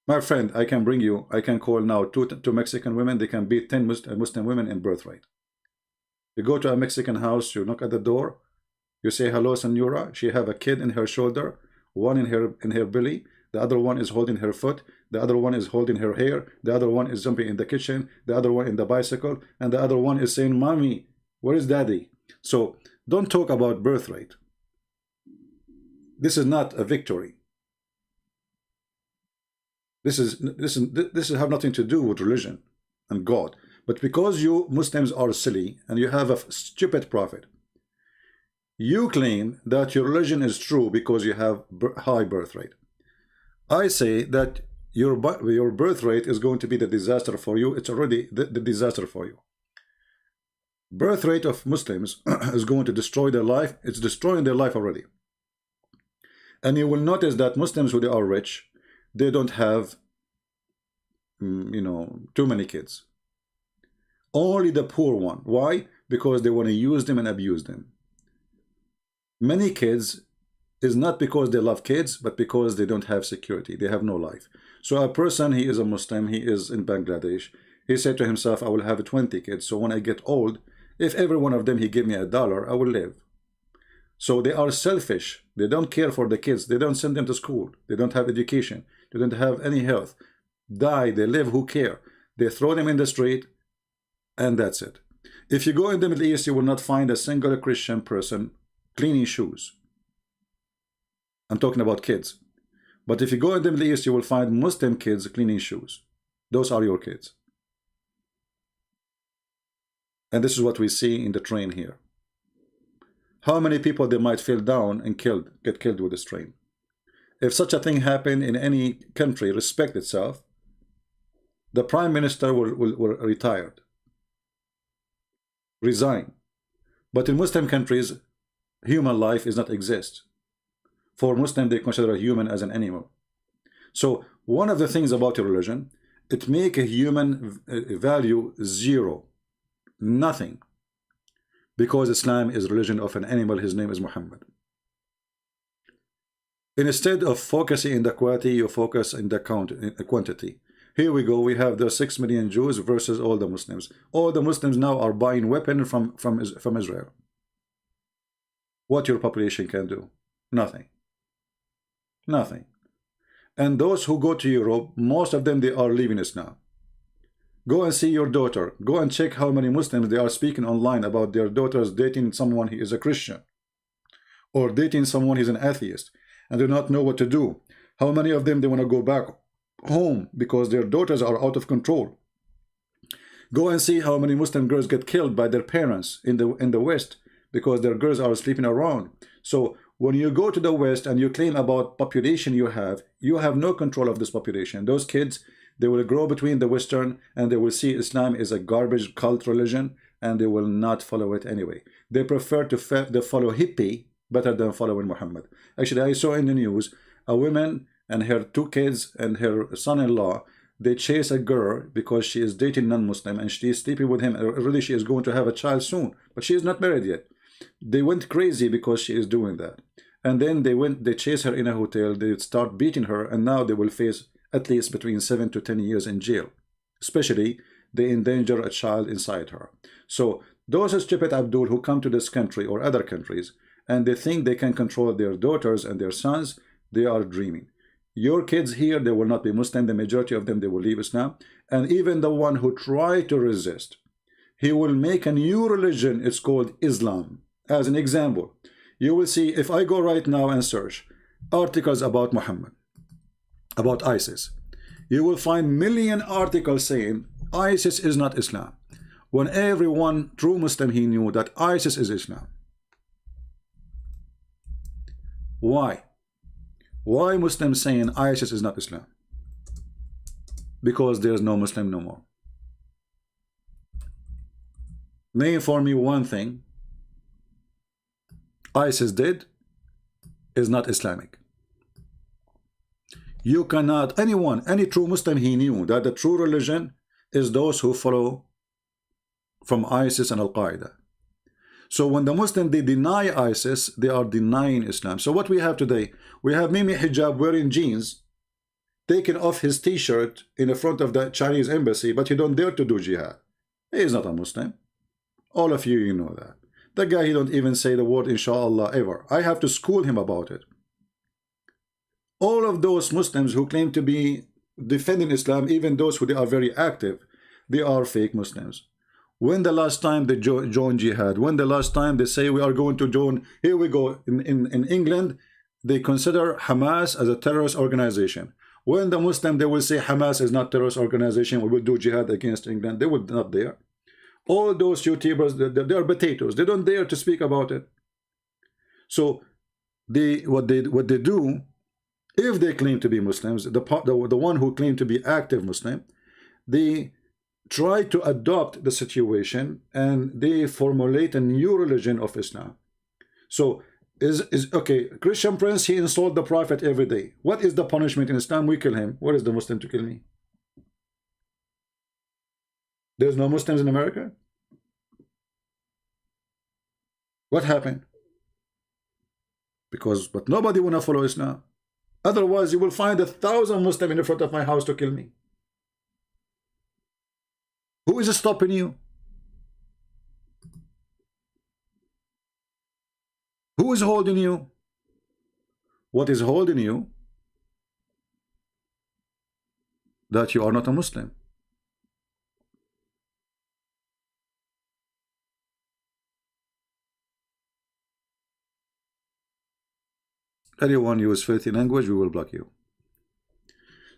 Speaker 7: My friend, I can call now two Mexican women, they can beat 10 Muslim women in birth rate. You go to a Mexican house, you knock at the door, you say, hello, senora. She have a kid in her shoulder, one in her belly, the other one is holding her foot, the other one is holding her hair, the other one is jumping in the kitchen, the other one in the bicycle, and the other one is saying, mommy, where is daddy? So don't talk about birth rate. This is not a victory. This have nothing to do with religion and God. But because you Muslims are silly and you have a stupid prophet, you claim that your religion is true because you have high birth rate. I say that your birth rate is going to be the disaster for you. It's already the disaster for you. Birth rate of Muslims is going to destroy their life. It's destroying their life already. And you will notice that Muslims who they are rich, they don't have too many kids. Only the poor one. Why? Because they want to use them and abuse them. Many kids is not because they love kids, but because they don't have security. They have no life. So a person, he is a Muslim, he is in Bangladesh, he said to himself, I will have 20 kids, so when I get old, if every one of them he give me $1, I will live. So they are selfish. They don't care for the kids. They don't send them to school. They don't have education. They don't have any health. Die, they live, who care? They throw them in the street, and that's it. If you go in the Middle East, you will not find a single Christian person cleaning shoes. I'm talking about kids. But if you go in the Middle East, you will find Muslim kids cleaning shoes. Those are your kids. And this is what we see in the train here. How many people they might fall down and get killed with this train? If such a thing happened in any country, respect itself, the prime minister will retire, resign. But in Muslim countries, human life is not exist. For Muslim, they consider a human as an animal. So one of the things about your religion, it make a human value zero, nothing. Because Islam is religion of an animal, his name is Muhammad. Instead of focusing in the quality, you focus in the quantity. Here we go, we have the 6 million Jews versus all the Muslims. All the Muslims now are buying weapons from Israel. What your population can do? Nothing. Nothing. And those who go to Europe, most of them, they are leaving Islam. Go and see your daughter. Go and check how many Muslims they are speaking online about their daughters dating someone who is a Christian, or dating someone who is an atheist, and do not know what to do. How many of them they want to go back home because their daughters are out of control. Go and see how many Muslim girls get killed by their parents in the West because their girls are sleeping around. So when you go to the West and you claim about population you have no control of this population. Those kids, they will grow between the Western and they will see Islam is a garbage cult religion and they will not follow it anyway. They prefer to follow hippie better than following Muhammad. Actually, I saw in the news a woman and her 2 kids and her son-in-law, they chase a girl because she is dating non-Muslim and she is sleeping with him. Already she is going to have a child soon, but she is not married yet. They went crazy because she is doing that. And then they chase her in a hotel, they start beating her, and now they will face at least between 7 to 10 years in jail. Especially, they endanger a child inside her. So those stupid Abdul who come to this country or other countries and they think they can control their daughters and their sons, they are dreaming. Your kids here, they will not be Muslim. The majority of them, they will leave Islam. And even the one who try to resist, he will make a new religion. It's called Islam. As an example, you will see if I go right now and search articles about Muhammad, about ISIS, you will find million articles saying ISIS is not Islam, when everyone true Muslim, he knew that ISIS is Islam. Why? Why Muslims saying ISIS is not Islam? Because there's no Muslim no more. Name for me one thing ISIS did is not Islamic. You cannot, any true Muslim, he knew that the true religion is those who follow from ISIS and Al-Qaeda. So when the Muslims, they deny ISIS, they are denying Islam. So what we have today, we have Mimi Hijab wearing jeans, taking off his t-shirt in the front of the Chinese embassy, but he don't dare to do jihad. He is not a Muslim. All of you, you know that. The guy, he don't even say the word inshallah ever. I have to school him about it. All of those Muslims who claim to be defending Islam, even those who they are very active, they are fake Muslims. When the last time they joined jihad? When the last time they say we are going to join? Here we go. In England, they consider Hamas as a terrorist organization. When the Muslim, they will say Hamas is not terrorist organization, we will do jihad against England. They will not dare. All those YouTubers, they are potatoes. They don't dare to speak about it. So what they do, if they claim to be Muslims, the one who claim to be active Muslim, they try to adopt the situation and they formulate a new religion of Islam. So okay, Christian Prince, he insulted the Prophet every day. What is the punishment in Islam? We kill him. What is the Muslim to kill me? There's no Muslims in America? What happened? But nobody wanna follow Islam. Otherwise, you will find 1,000 Muslims in front of my house to kill me. Who is stopping you? Who is holding you? What is holding you? That you are not a Muslim. Anyone use filthy language, we will block you.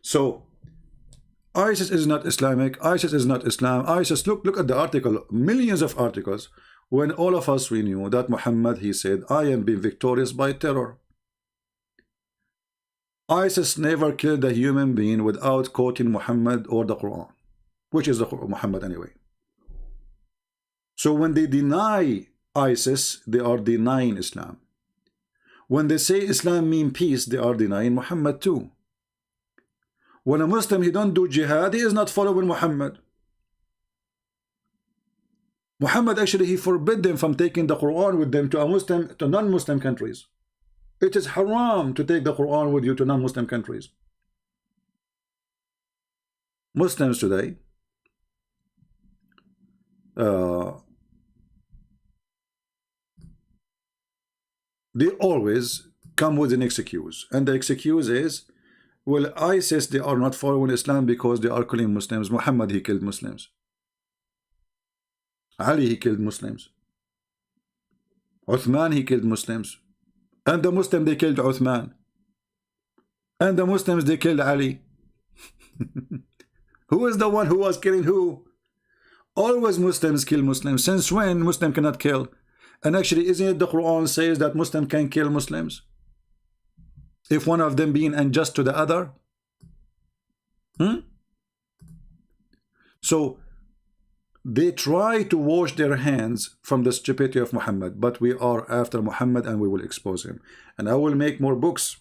Speaker 7: So ISIS is not Islamic. ISIS is not Islam. ISIS, look at the article, millions of articles, when all of us, we knew that Muhammad, he said, I am being victorious by terror. ISIS never killed a human being without quoting Muhammad or the Quran, which is the Muhammad anyway. So when they deny ISIS, they are denying Islam. When they say Islam means peace, they are denying Muhammad too. When a Muslim, he don't do jihad, he is not following Muhammad. Muhammad actually, he forbid them from taking the Quran with them to non-Muslim countries. It is haram to take the Quran with you to non-Muslim countries. Muslims today, they always come with an excuse, and the excuse is, well, ISIS, they are not following Islam because they are killing Muslims. Muhammad, he killed Muslims. Ali, he killed Muslims. Uthman, he killed Muslims. And the Muslim, they killed Uthman. And the Muslims, they killed Ali. Who is the one who was killing who? Always Muslims kill Muslims. Since when Muslim cannot kill? And actually, isn't it the Quran says that Muslim can kill Muslims if one of them being unjust to the other? So they try to wash their hands from the stupidity of Muhammad, but we are after Muhammad and we will expose him. And I will make more books.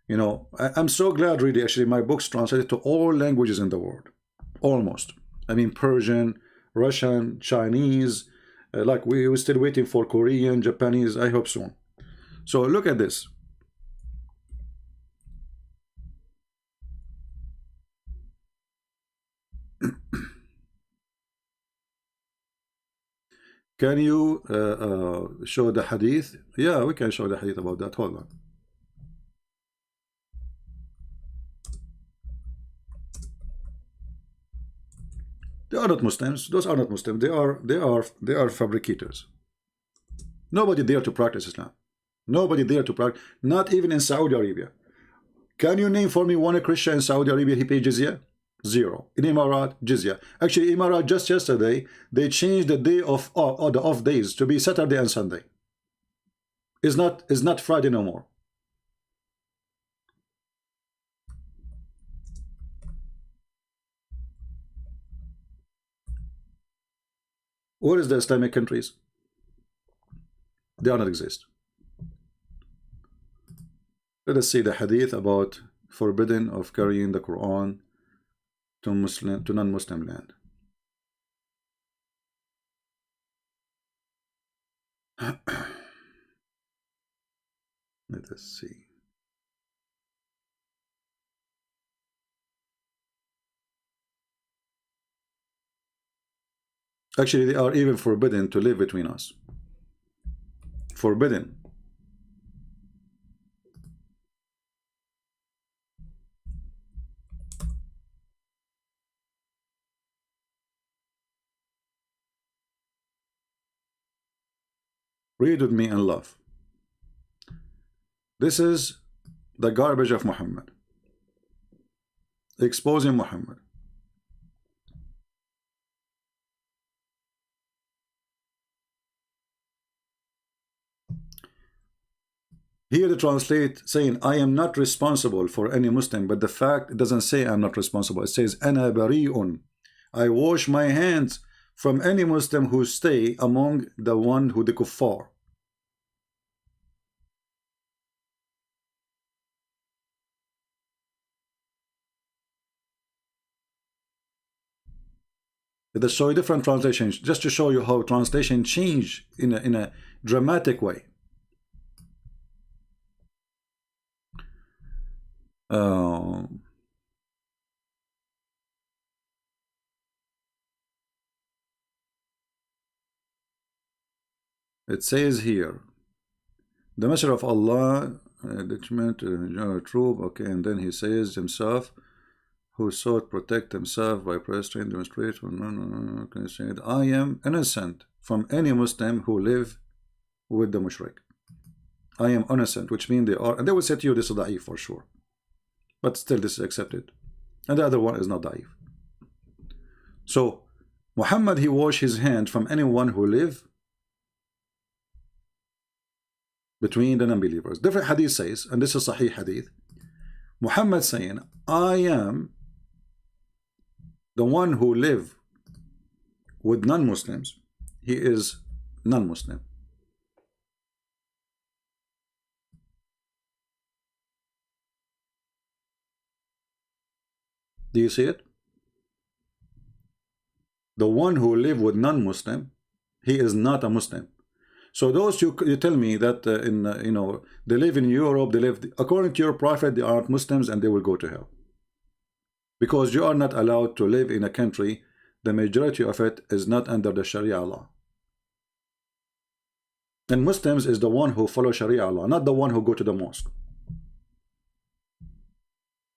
Speaker 7: You know, I'm so glad really actually my books translated to all languages in the world. Almost. I mean Persian, Russian, Chinese, like we're still waiting for Korean, Japanese, I hope soon. So look at this. Can you show the hadith? Yeah, we can show the hadith about that. Hold on. They are not Muslims. Those are not Muslims. They are fabricators. Nobody there to practice Islam. Nobody there to practice. Not even in Saudi Arabia. Can you name for me one Christian in Saudi Arabia he paid jizya? Zero. In Emirat, jizya. Actually, Emirat just yesterday they changed the day of or the off days to be Saturday and Sunday. It's not Friday no more. Where is the Islamic countries? They do not exist. Let us see the hadith about forbidden of carrying the Quran to non-Muslim land. Let us see. Actually, they are even forbidden to live between us. Forbidden. Read with me and love. This is the garbage of Muhammad. Exposing Muhammad. Here they translate saying, I am not responsible for any Muslim, but the fact, it doesn't say I'm not responsible. It says, Ana bari'un. I wash my hands from any Muslim who stay among the one who the kuffar. Let's show you different translations, just to show you how translation change in a dramatic way. It says here, the Messenger of Allah, detriment, troop, okay, and then he says himself, who sought protect himself by prostrate, demonstrate, okay, said, I am innocent from any Muslim who live with the mushrik. I am innocent, which means they are, and they will say to you, this is da'if for sure. But still this is accepted. And the other one is not da'if. So, Muhammad, he washed his hand from anyone who live between the non-believers. Different hadith says, and this is Sahih hadith, Muhammad saying, I am the one who live with non-Muslims. He is non-Muslim. Do you see it? The one who live with non-Muslim, he is not a Muslim. So those you tell me that you know, they live in Europe, they live according to your prophet, they are not Muslims and they will go to hell, because you are not allowed to live in a country the majority of it is not under the Sharia law. And Muslims is the one who follow Sharia law, not the one who go to the mosque.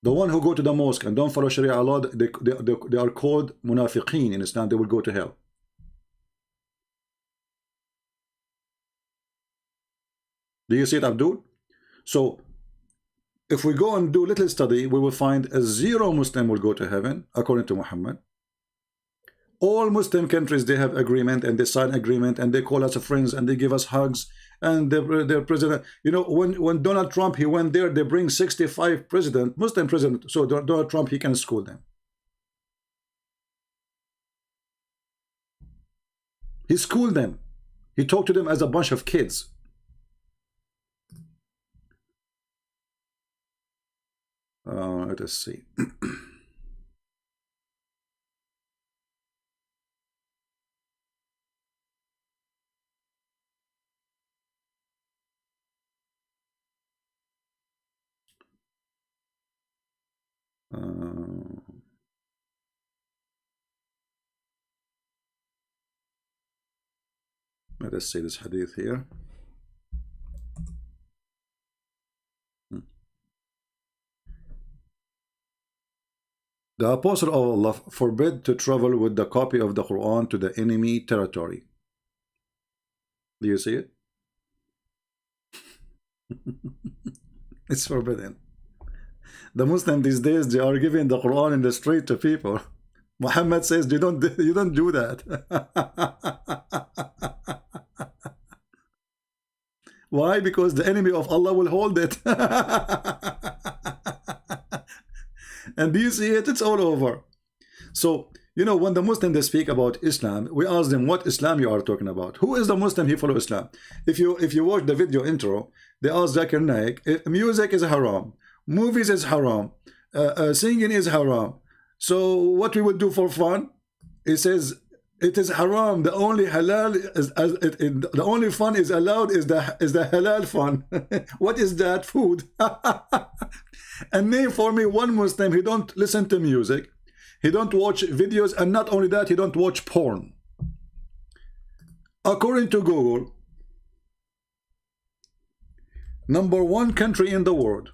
Speaker 7: The one who go to the mosque and don't follow Sharia law, they are called munafiqeen in Islam. They will go to hell. Do you see it, Abdul? So if we go and do little study, we will find a zero Muslim will go to heaven, according to Muhammad. All Muslim countries, they have agreement and they sign agreement and they call us friends and they give us hugs and their president. You know, when Donald Trump, he went there, they bring 65 Muslim president. So Donald Trump, he can school them. He schooled them. He talked to them as a bunch of kids. Let us see. Let us see this hadith here. The Apostle of Allah forbid to travel with the copy of the Quran to the enemy territory. Do you see it? It's forbidden. The Muslims these days, they are giving the Quran in the street to people. Muhammad says you don't do that. Why? Because the enemy of Allah will hold it. And do you see it? It's all over. So, you know, when the Muslims, they speak about Islam, we ask them what Islam you are talking about. Who is the Muslim he follow Islam? If you watch the video intro, they ask Zakir Naik, music is haram, movies is haram, singing is haram. So what we would do for fun? He says it is haram. The only halal is the only fun is allowed is the halal fun. What is that? Food. And name for me one Muslim, he don't listen to music, he don't watch videos, and not only that, he don't watch porn. According to Google, #1 country in the world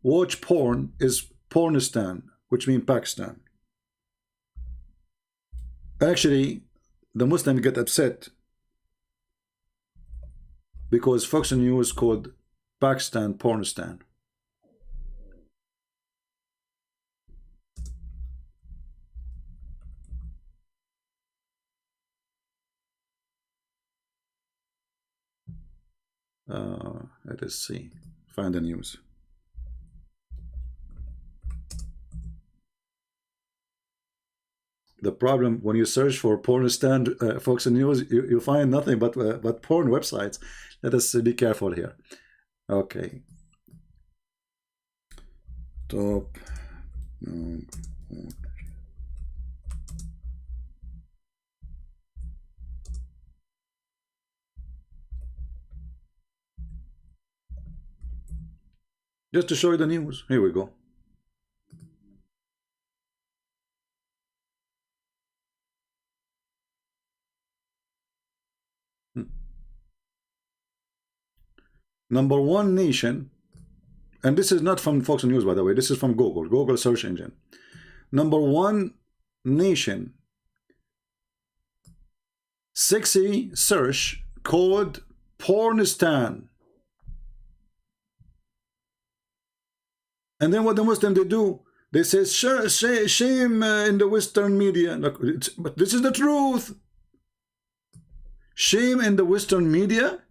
Speaker 7: watch porn is Pornistan, which means Pakistan. Actually, the Muslims get upset because Fox News called Pakistan Pornistan. Let us see. Find the news. The problem when you search for Pornistan, Fox News, you find nothing but porn websites. Let us be careful here. Okay. Top. Just to show you the news. Here we go. #1 nation, and this is not from Fox News, by the way, this is from Google search engine. #1 nation, sexy search called Pornistan. And then what the Muslims they do, they say shame in the Western media. Look, but this is the truth. Shame in the Western media.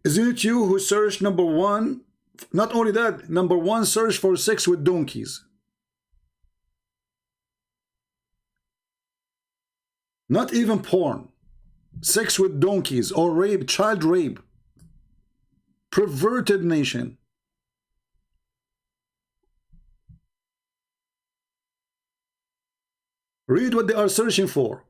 Speaker 7: Isn't it you who searched #1? Not only that, #1 search for sex with donkeys. Not even porn. Sex with donkeys or rape, child rape. Perverted nation. Read what they are searching for.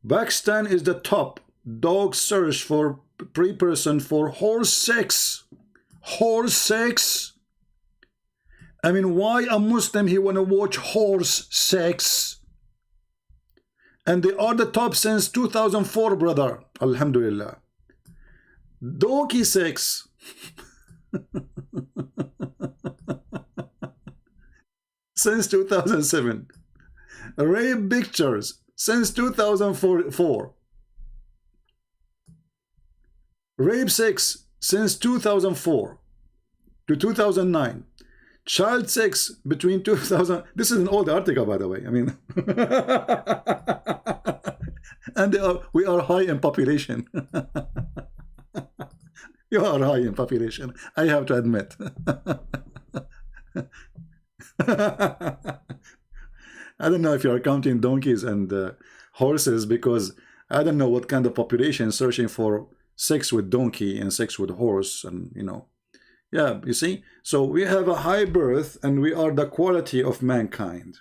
Speaker 7: Pakistan is the top dog search for pre-person for horse sex. Horse sex. I mean, why a Muslim he wanna watch horse sex? And they are the top since 2004, brother. Alhamdulillah. Donkey sex. Since 2007. Rape pictures since 2004. Rape sex since 2004 to 2009. Child sex between 2000. This is an old article, by the way. I mean, and we are high in population. You are high in population, I have to admit. I don't know if you are counting donkeys and horses, because I don't know what kind of population is searching for sex with donkey and sex with horse, and you know. Yeah, you see, so we have a high birth and we are the quality of mankind.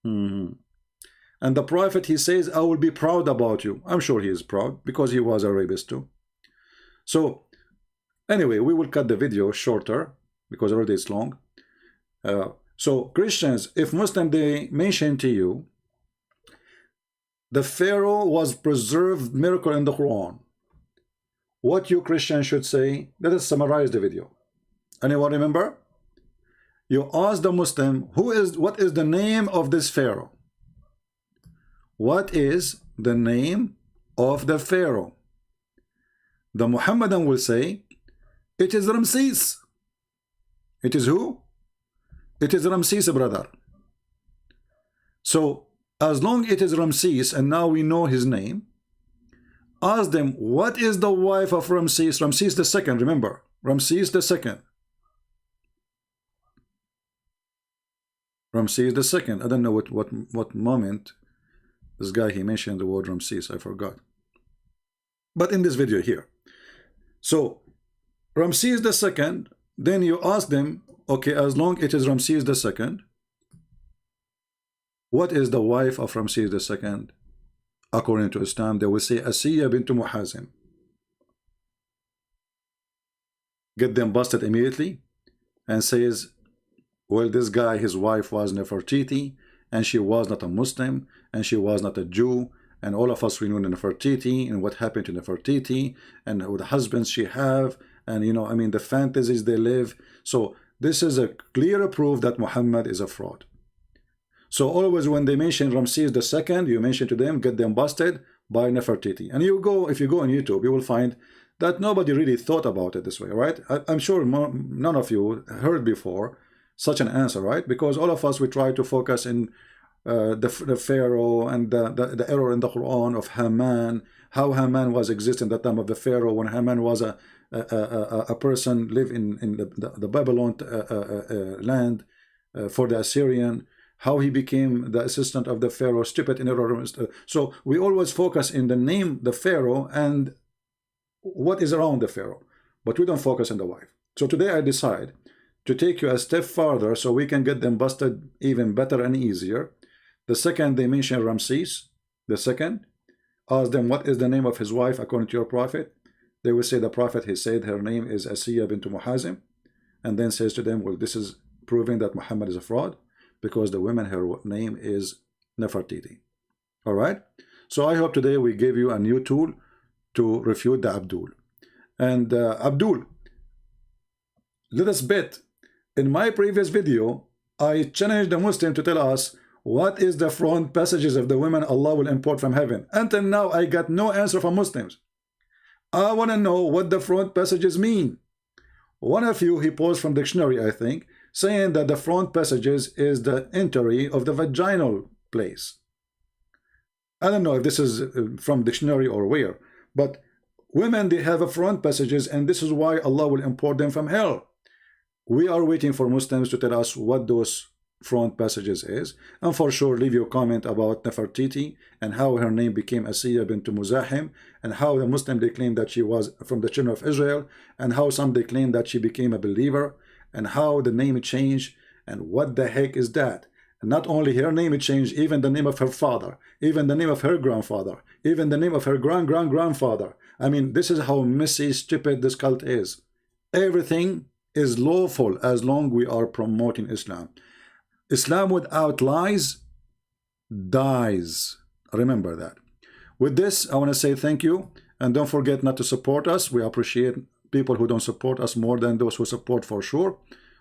Speaker 7: And the prophet, he says, I will be proud about you. I'm sure he is proud, because he was a rapist too. So anyway, we will cut the video shorter because already it's long. So Christians, if Muslim, they mention to you the Pharaoh was preserved miracle in the Quran, what you Christians should say? Let us summarize the video. Anyone remember? You ask the Muslim, what is the name of this Pharaoh? What is the name of the Pharaoh? The Muhammadan will say, it is Ramses. It is who? It is Ramses, brother. So as long it is Ramses, and now we know his name, ask them, what is the wife of Ramses? Ramses the second, remember, Ramses the second. Ramses the second. I don't know what moment this guy, he mentioned the word Ramses, I forgot. But in this video here. So Ramses the second, then you ask them, okay, as long it is Ramses the second, what is the wife of Ramses the second? According to Islam, they will say Asiya bint Muhazim. Get them busted immediately and says, well, this guy, his wife was Nefertiti, and she was not a Muslim, and she was not a Jew, and all of us we know Nefertiti and what happened to Nefertiti and the husbands she have, and you know, I mean, the fantasies they live. So this is a clear proof that Muhammad is a fraud. So always when they mention Ramses the second, you mention to them, get them busted by Nefertiti. And you go, if you go on YouTube, you will find that nobody really thought about it this way, right? I'm sure none of you heard before such an answer, right? Because all of us, we try to focus in the Pharaoh and the error in the Quran of Haman, how Haman was existing at the time of the Pharaoh, when Haman was a person live in the Babylon land for the Assyrian, how he became the assistant of the Pharaoh, stupid in error. So we always focus in the name, the Pharaoh, and what is around the Pharaoh, but we don't focus on the wife. So today I decide to take you a step further so we can get them busted even better and easier. The second they mention Ramses, the second, ask them what is the name of his wife according to your prophet. They will say the prophet, he said her name is Asiya bint Muhazim, and then says to them, well, this is proving that Muhammad is a fraud, because the woman, her name is Nefertiti. All right? So I hope today we gave you a new tool to refute the Abdul. And Abdul, let us bet. In my previous video, I challenged the Muslim to tell us what is the front passages of the women Allah will import from heaven. Until now, I got no answer from Muslims. I want to know what the front passages mean. One of you, he posed from dictionary, I think, saying that the front passages is the entry of the vaginal place. I don't know if this is from dictionary or where, but women, they have a front passages, and this is why Allah will import them from hell. We are waiting for Muslims to tell us what those front passages is, and for sure leave your comment about Nefertiti and how her name became Asiya bint Muzahim, and how the Muslim they claim that she was from the children of Israel, and how some they claim that she became a believer, and how the name changed, and what the heck is that? And not only her name changed, even the name of her father, even the name of her grandfather, even the name of her grandfather. I mean, this is how messy, stupid this cult is. Everything is lawful as long we are promoting Islam. Islam without lies dies. Remember that. With this, I want to say thank you, and don't forget not to support us. We appreciate people who don't support us more than those who support, for sure.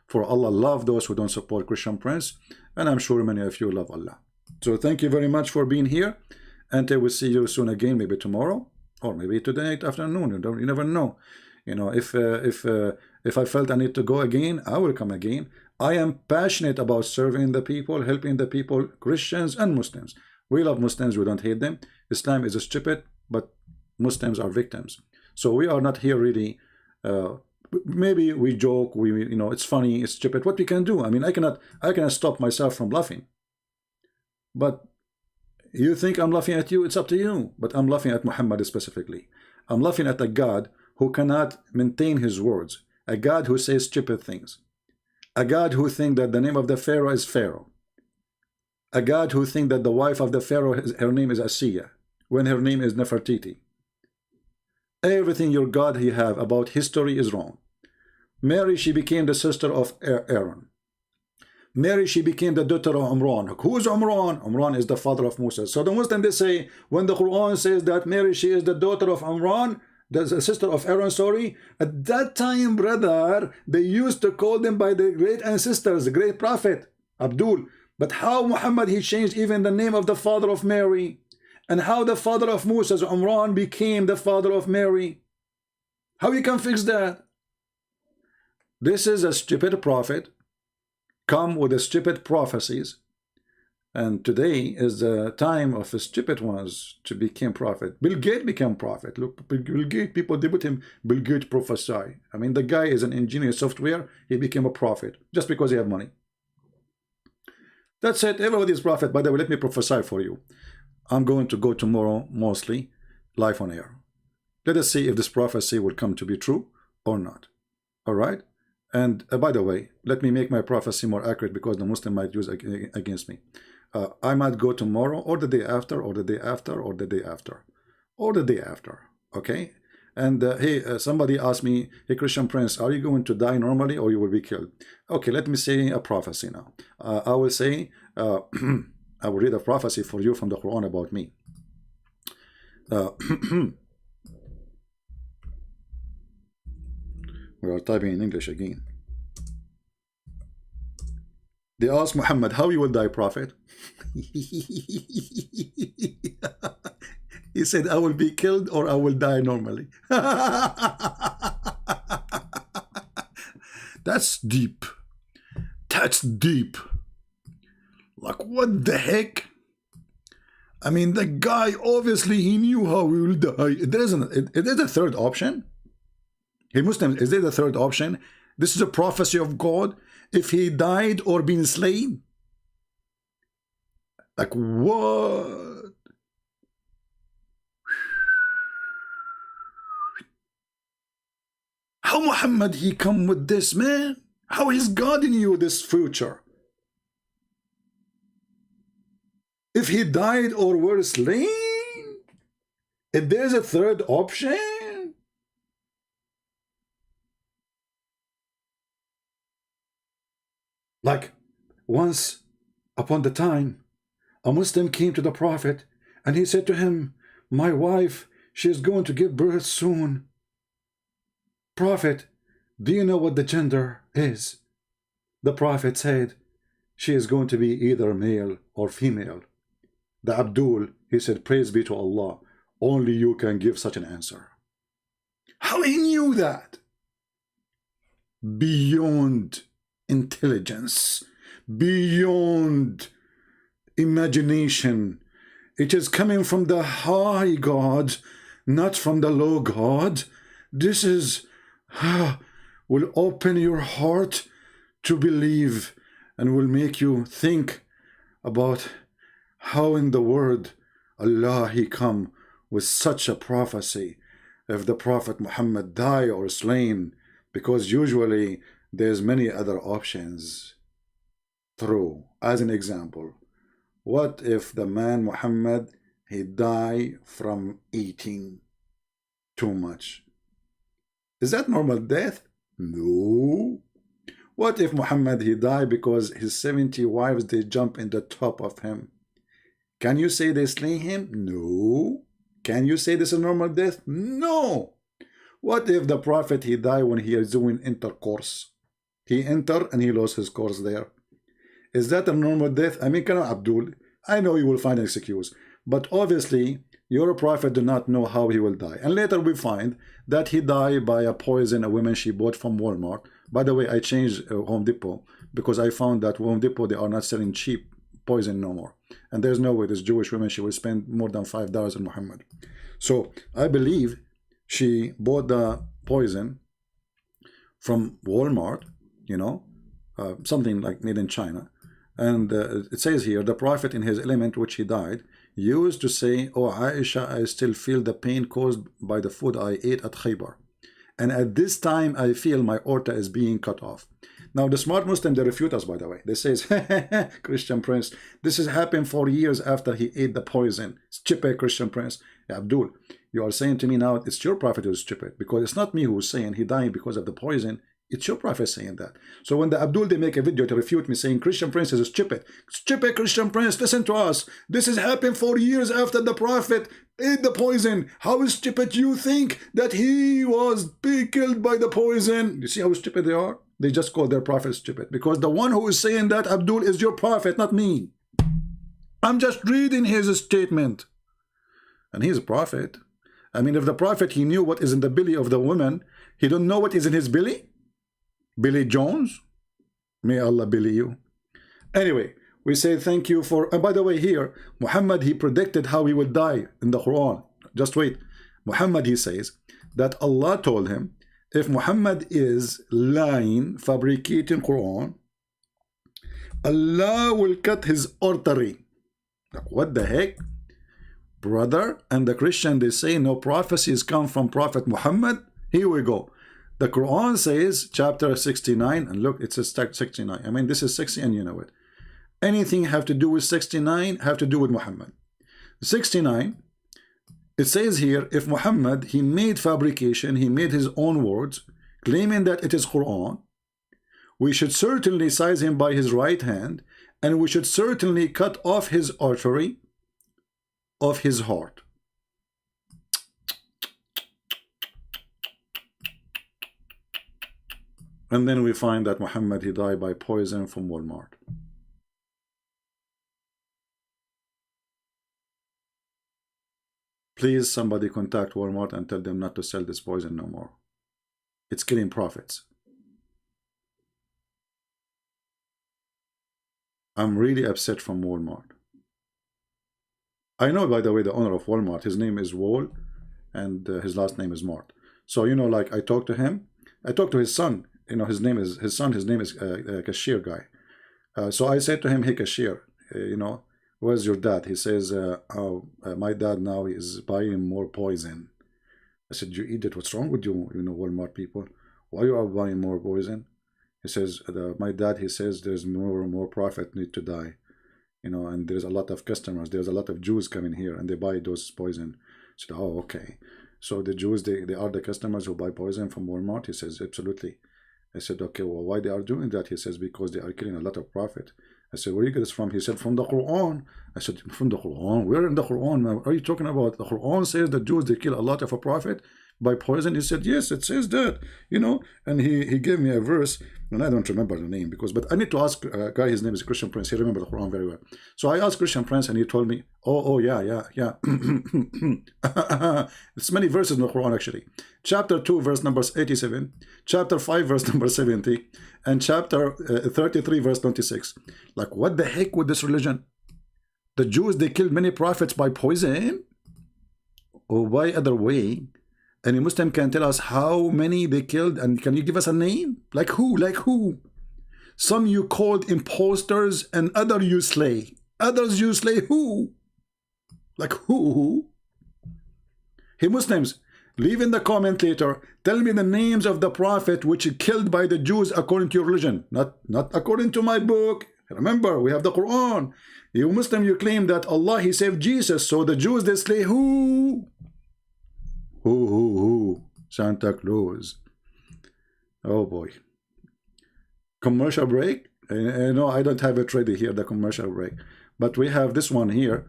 Speaker 7: For Allah love those who don't support Christian Prince, and I'm sure many of you love Allah. So thank you very much for being here, and I will see you soon again, maybe tomorrow, or maybe today afternoon. You never know. You know, if I felt I need to go again, I will come again. I am passionate about serving the people, helping the people, Christians and Muslims. We love Muslims, we don't hate them. Islam is stupid, but Muslims are victims. So we are not here really, maybe we joke, you know, it's funny, it's stupid. What we can do? I mean, I cannot stop myself from laughing. But you think I'm laughing at you, it's up to you. But I'm laughing at Muhammad specifically. I'm laughing at a God who cannot maintain his words, a God who says stupid things, a God who thinks that the name of the Pharaoh is Pharaoh, a God who thinks that the wife of the Pharaoh, her name is Asiya, when her name is Nefertiti. Everything your God you have about history is wrong. Mary, she became the sister of Aaron. Mary, she became the daughter of Imran. Who is Imran? Imran is the father of Moses. So the Muslims, they say, when the Quran says that Mary, she is the daughter of Imran, the sister of Aaron, sorry, at that time, brother, they used to call them by their great ancestors, the great prophet, Abdul. But how Muhammad, he changed even the name of the father of Mary, and how the father of Moses, Imran, became the father of Mary. How you can fix that? This is a stupid prophet, come with the stupid prophecies, and today is the time of the stupid ones to become prophet. Bill Gates became prophet. Look, Bill Gates, people, they put him Bill Gates prophesy. I mean, the guy is an engineer software, he became a prophet just because he have money. That's it. Everybody is prophet. By the way, let me prophesy for you. I'm going to go tomorrow, mostly live on air. Let us see if this prophecy will come to be true or not. All right. And by the way, let me make my prophecy more accurate, because the Muslim might use against me. I might go tomorrow, or the day after, or the day after, or the day after, or the day after. Okay. And hey, somebody asked me, hey, Christian Prince, are you going to die normally, or you will be killed? Okay, let me say a prophecy now. I will say, I will read a prophecy for you from the Quran about me. We are typing in English again. They asked Muhammad, how you will die, prophet? He said, I will be killed or I will die normally. That's deep. That's deep. Like, what the heck? I mean, the guy, obviously, he knew how he will die. There's a third option. Hey, Muslims, is there the third option? This is a prophecy of God. If he died or been slain? Like, what? How Muhammad he come with this, man? How is God in you this future? If he died or were slain? If there's a third option? Like, once upon the time, a Muslim came to the Prophet and he said to him, my wife, she is going to give birth soon. Prophet, do you know what the gender is? The Prophet said, she is going to be either male or female. The Abdul, he said, praise be to Allah, only you can give such an answer. How he knew that? Beyond intelligence, beyond imagination. It is coming from the high God, not from the low God. This is will open your heart to believe and will make you think about how in the word Allah he come with such a prophecy. If the Prophet Muhammad die or slain, because usually there's many other options. True. As an example, what if the man Muhammad he die from eating too much? Is that normal death? No. What if Muhammad he die because his 70 wives they jump in the top of him? Can you say they slay him? No. Can you say this is normal death? No. What if the Prophet he die when he is doing intercourse? He enter and he lost his course there. Is that a normal death? I mean, Abdul, I know you will find an excuse, but obviously your prophet do not know how he will die. And later we find that he died by a poison a woman she bought from Walmart. By the way, I changed Home Depot because I found that Home Depot, they are not selling cheap poison no more. And there's no way this Jewish woman, she will spend more than $5 on Muhammad. So I believe she bought the poison from Walmart, you know, something like made in China. And it says here, the prophet in his element which he died used to say, "Oh Aisha, I still feel the pain caused by the food I ate at Khaybar. And at this time, I feel my aorta is being cut off." Now, the smart Muslim, they refute us, by the way. They say, Christian Prince, this has happened 4 years after he ate the poison. Stupid Christian Prince. Yeah, Abdul, you are saying to me now, it's your prophet who's stupid. Because it's not me who's saying he died because of the poison. It's your prophet saying that. So when the Abdul, they make a video to refute me saying Christian Prince is stupid. Stupid Christian Prince, listen to us. This has happened 4 years after the prophet ate the poison. How stupid you think that he was being killed by the poison? You see how stupid they are? They just call their prophet stupid. Because the one who is saying that, Abdul, is your prophet, not me. I'm just reading his statement. And he's a prophet. I mean, if the prophet, he knew what is in the belly of the woman, he don't know what is in his belly? Billy Jones, may Allah billy you. Anyway, we say thank you for, and by the way, here Muhammad, he predicted how he would die in the Quran. Just wait. Muhammad, he says that Allah told him, if Muhammad is lying, fabricating Quran, Allah will cut his artery. Like, what the heck, brother? And the Christian, they say no prophecies come from Prophet Muhammad. Here we go. The Quran says, chapter 69, and look, it says 69. I mean, this is 60 and you know it. Anything have to do with 69 have to do with Muhammad. 69, it says here, if Muhammad, he made fabrication, he made his own words, claiming that it is Quran, we should certainly seize him by his right hand, and we should certainly cut off his artery of his heart. And then we find that Muhammad, he died by poison from Walmart. Please, somebody contact Walmart and tell them not to sell this poison no more. It's killing prophets. I'm really upset from Walmart. I know, by the way, the owner of Walmart, his name is Wall, and his last name is Mart. So, you know, like I talked to him, I talked to his son. You know, his name is cashier guy. So I said to him, hey, cashier, you know, where's your dad? He says, my dad now is buying more poison. I said, you eat it. What's wrong with you, you know, Walmart people? Why you are buying more poison? He says, my dad, he says, there's more and more prophet need to die. You know, and there's a lot of customers. There's a lot of Jews coming here and they buy those poison. I said, oh, okay. So the Jews, they are the customers who buy poison from Walmart? He says, absolutely. I said, okay, well, why they are doing that? He says, because they are killing a lot of prophet. I said, where you get this from? He said, from the Quran. I said, from the Quran? Where in the Quran, man? What are you talking about? The Quran says the Jews, they kill a lot of a prophet by poison. He said, yes, it says that, you know. And he gave me a verse, and I don't remember the name, but I need to ask a guy, his name is Christian Prince. He remembers the Quran very well. So I asked Christian Prince, and he told me, oh, yeah. It's many verses in the Quran, actually. Chapter 2, verse number 87, chapter 5, verse number 70, and chapter 33, verse 26. Like, what the heck with this religion? The Jews, they killed many prophets by poison? Or by other way? Any Muslim can tell us how many they killed, and can you give us a name? Like who? Like who? Some you called imposters, and other you slay. Others you slay who? Like who? Hey Muslims, leave in the comment later. Tell me the names of the prophet which are killed by the Jews according to your religion. Not according to my book. Remember, we have the Quran. You Muslim, you claim that Allah, he saved Jesus. So the Jews, they slay who? Who? Santa Claus. Oh boy. Commercial break? No, I don't have it ready here, the commercial break. But we have this one here.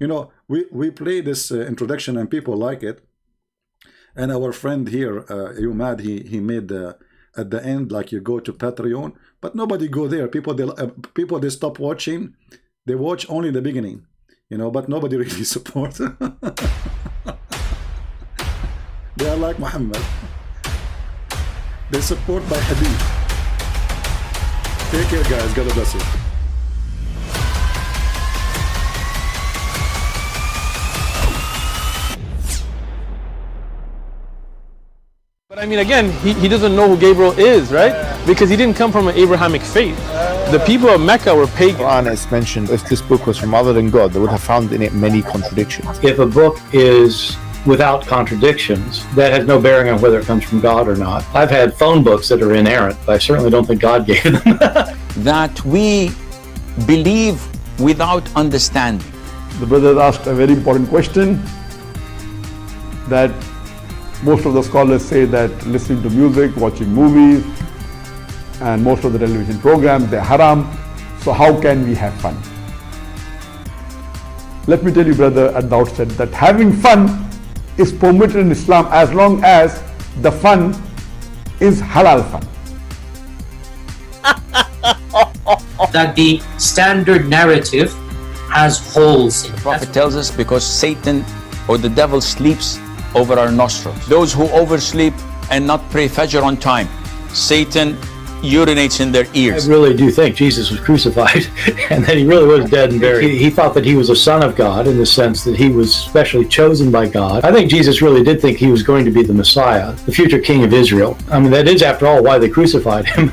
Speaker 7: You know, we play this introduction and people like it. And our friend here, Umad, he made at the end, like you go to Patreon, but nobody go there. People they stop watching. They watch only the beginning. you know, but nobody really supports. They are like Muhammad. They support by hadith. Take care, guys. God bless you.
Speaker 1: But I mean, again, he doesn't know who Gabriel is, right? Because he didn't come from an Abrahamic faith. The people of Mecca were pagan.
Speaker 2: Quran is mentioned, if this book was from other than God, they would have found in it many contradictions.
Speaker 3: If a book is without contradictions, that has no bearing on whether it comes from God or not. I've had phone books that are inerrant, but I certainly don't think God gave them.
Speaker 4: That we believe without understanding.
Speaker 5: The brother asked a very important question, that most of the scholars say that listening to music, watching movies, and most of the television programs, they're haram. So how can we have fun? Let me tell you, brother, at the outset that having fun is permitted in Islam as long as the fun is halal fun.
Speaker 6: That the standard narrative has holes in it.
Speaker 4: The Prophet tells us because Satan or the devil sleeps over our nostrils. Those who oversleep and not pray Fajr on time, Satan urinates in their ears.
Speaker 3: I really do think Jesus was crucified and that he really was dead and buried. He thought that he was a son of God in the sense that he was specially chosen by God. I think Jesus really did think he was going to be the Messiah, the future king of Israel. I mean, that is, after all, why they crucified him,